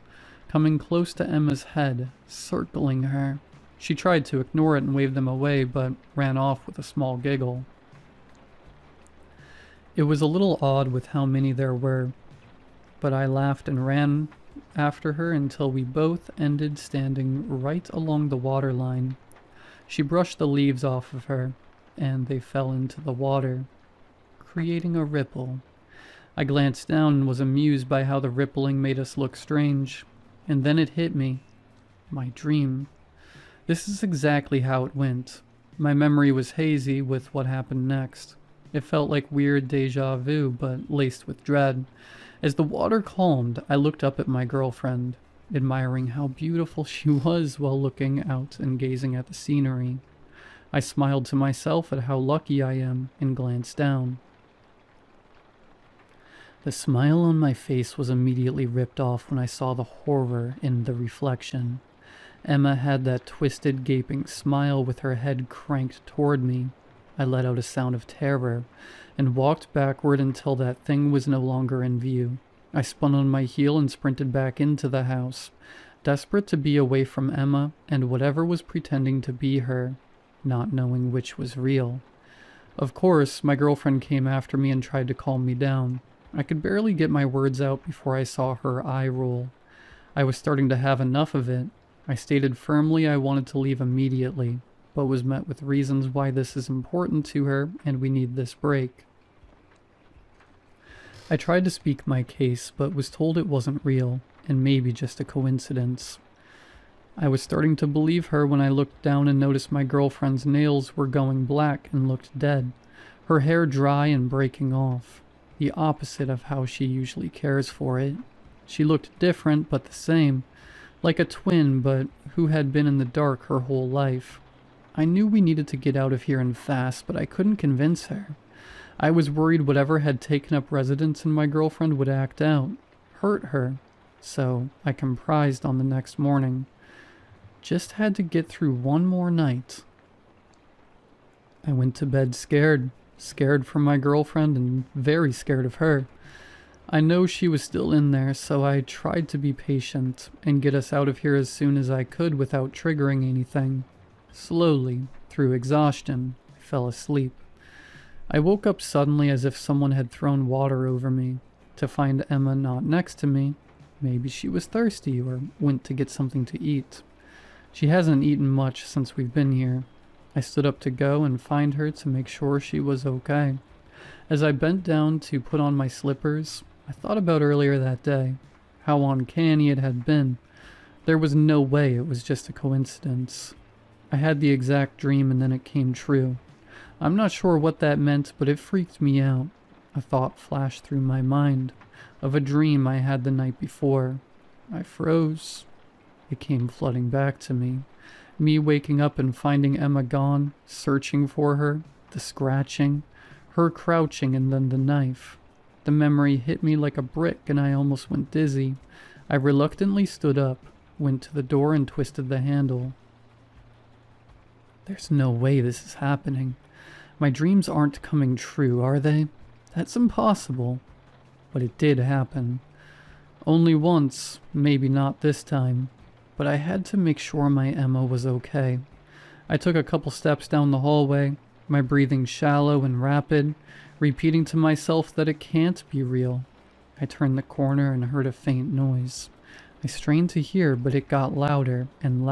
coming close to Emma's head, circling her. She tried to ignore it and wave them away, but ran off with a small giggle. It was a little odd with how many there were, but I laughed and ran after her until we both ended standing right along the water line. She brushed the leaves off of her, and they fell into the water, creating a ripple. I glanced down and was amused by how the rippling made us look strange, and then it hit me. My dream. This is exactly how it went. My memory was hazy with what happened next. It felt like weird deja vu, but laced with dread. As the water calmed, I looked up at my girlfriend, admiring how beautiful she was while looking out and gazing at the scenery. I smiled to myself at how lucky I am and glanced down. The smile on my face was immediately ripped off when I saw the horror in the reflection. Emma had that twisted, gaping smile with her head cranked toward me. I let out a sound of terror and walked backward until that thing was no longer in view. I spun on my heel and sprinted back into the house, desperate to be away from Emma and whatever was pretending to be her, not knowing which was real. Of course, my girlfriend came after me and tried to calm me down. I could barely get my words out before I saw her eye roll. I was starting to have enough of it. I stated firmly I wanted to leave immediately, but was met with reasons why this is important to her and we need this break. I tried to speak my case, but was told it wasn't real, and maybe just a coincidence. I was starting to believe her when I looked down and noticed my girlfriend's nails were going black and looked dead, her hair dry and breaking off, the opposite of how she usually cares for it. She looked different but the same, like a twin but who had been in the dark her whole life. I knew we needed to get out of here and fast, but I couldn't convince her. I was worried whatever had taken up residence in my girlfriend would act out, hurt her, so I comprised on the next morning. Just had to get through one more night. I went to bed scared for my girlfriend and very scared of her. I know she was still in there, so I tried to be patient and get us out of here as soon as I could without triggering anything. Slowly, through exhaustion, I fell asleep. I woke up suddenly as if someone had thrown water over me, to find Emma not next to me. Maybe she was thirsty or went to get something to eat. She hasn't eaten much since we've been here. I stood up to go and find her to make sure she was okay. As I bent down to put on my slippers, I thought about earlier that day, how uncanny it had been. There was no way it was just a coincidence. I had the exact dream and then it came true. I'm not sure what that meant, but it freaked me out. A thought flashed through my mind of a dream I had the night before. I froze. It came flooding back to me. Me waking up and finding Emma gone, searching for her, the scratching, her crouching, and then the knife. The memory hit me like a brick and I almost went dizzy. I reluctantly stood up, went to the door and twisted the handle. There's no way this is happening. My dreams aren't coming true, are they? That's impossible. But it did happen. Only once, maybe not this time. But I had to make sure my Emma was okay. I took a couple steps down the hallway, my breathing shallow and rapid, repeating to myself that it can't be real. I turned the corner and heard a faint noise. I strained to hear, but it got louder, and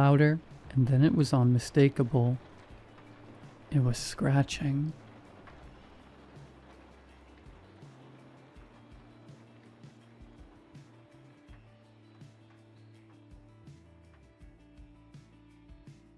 then it was unmistakable. It was scratching.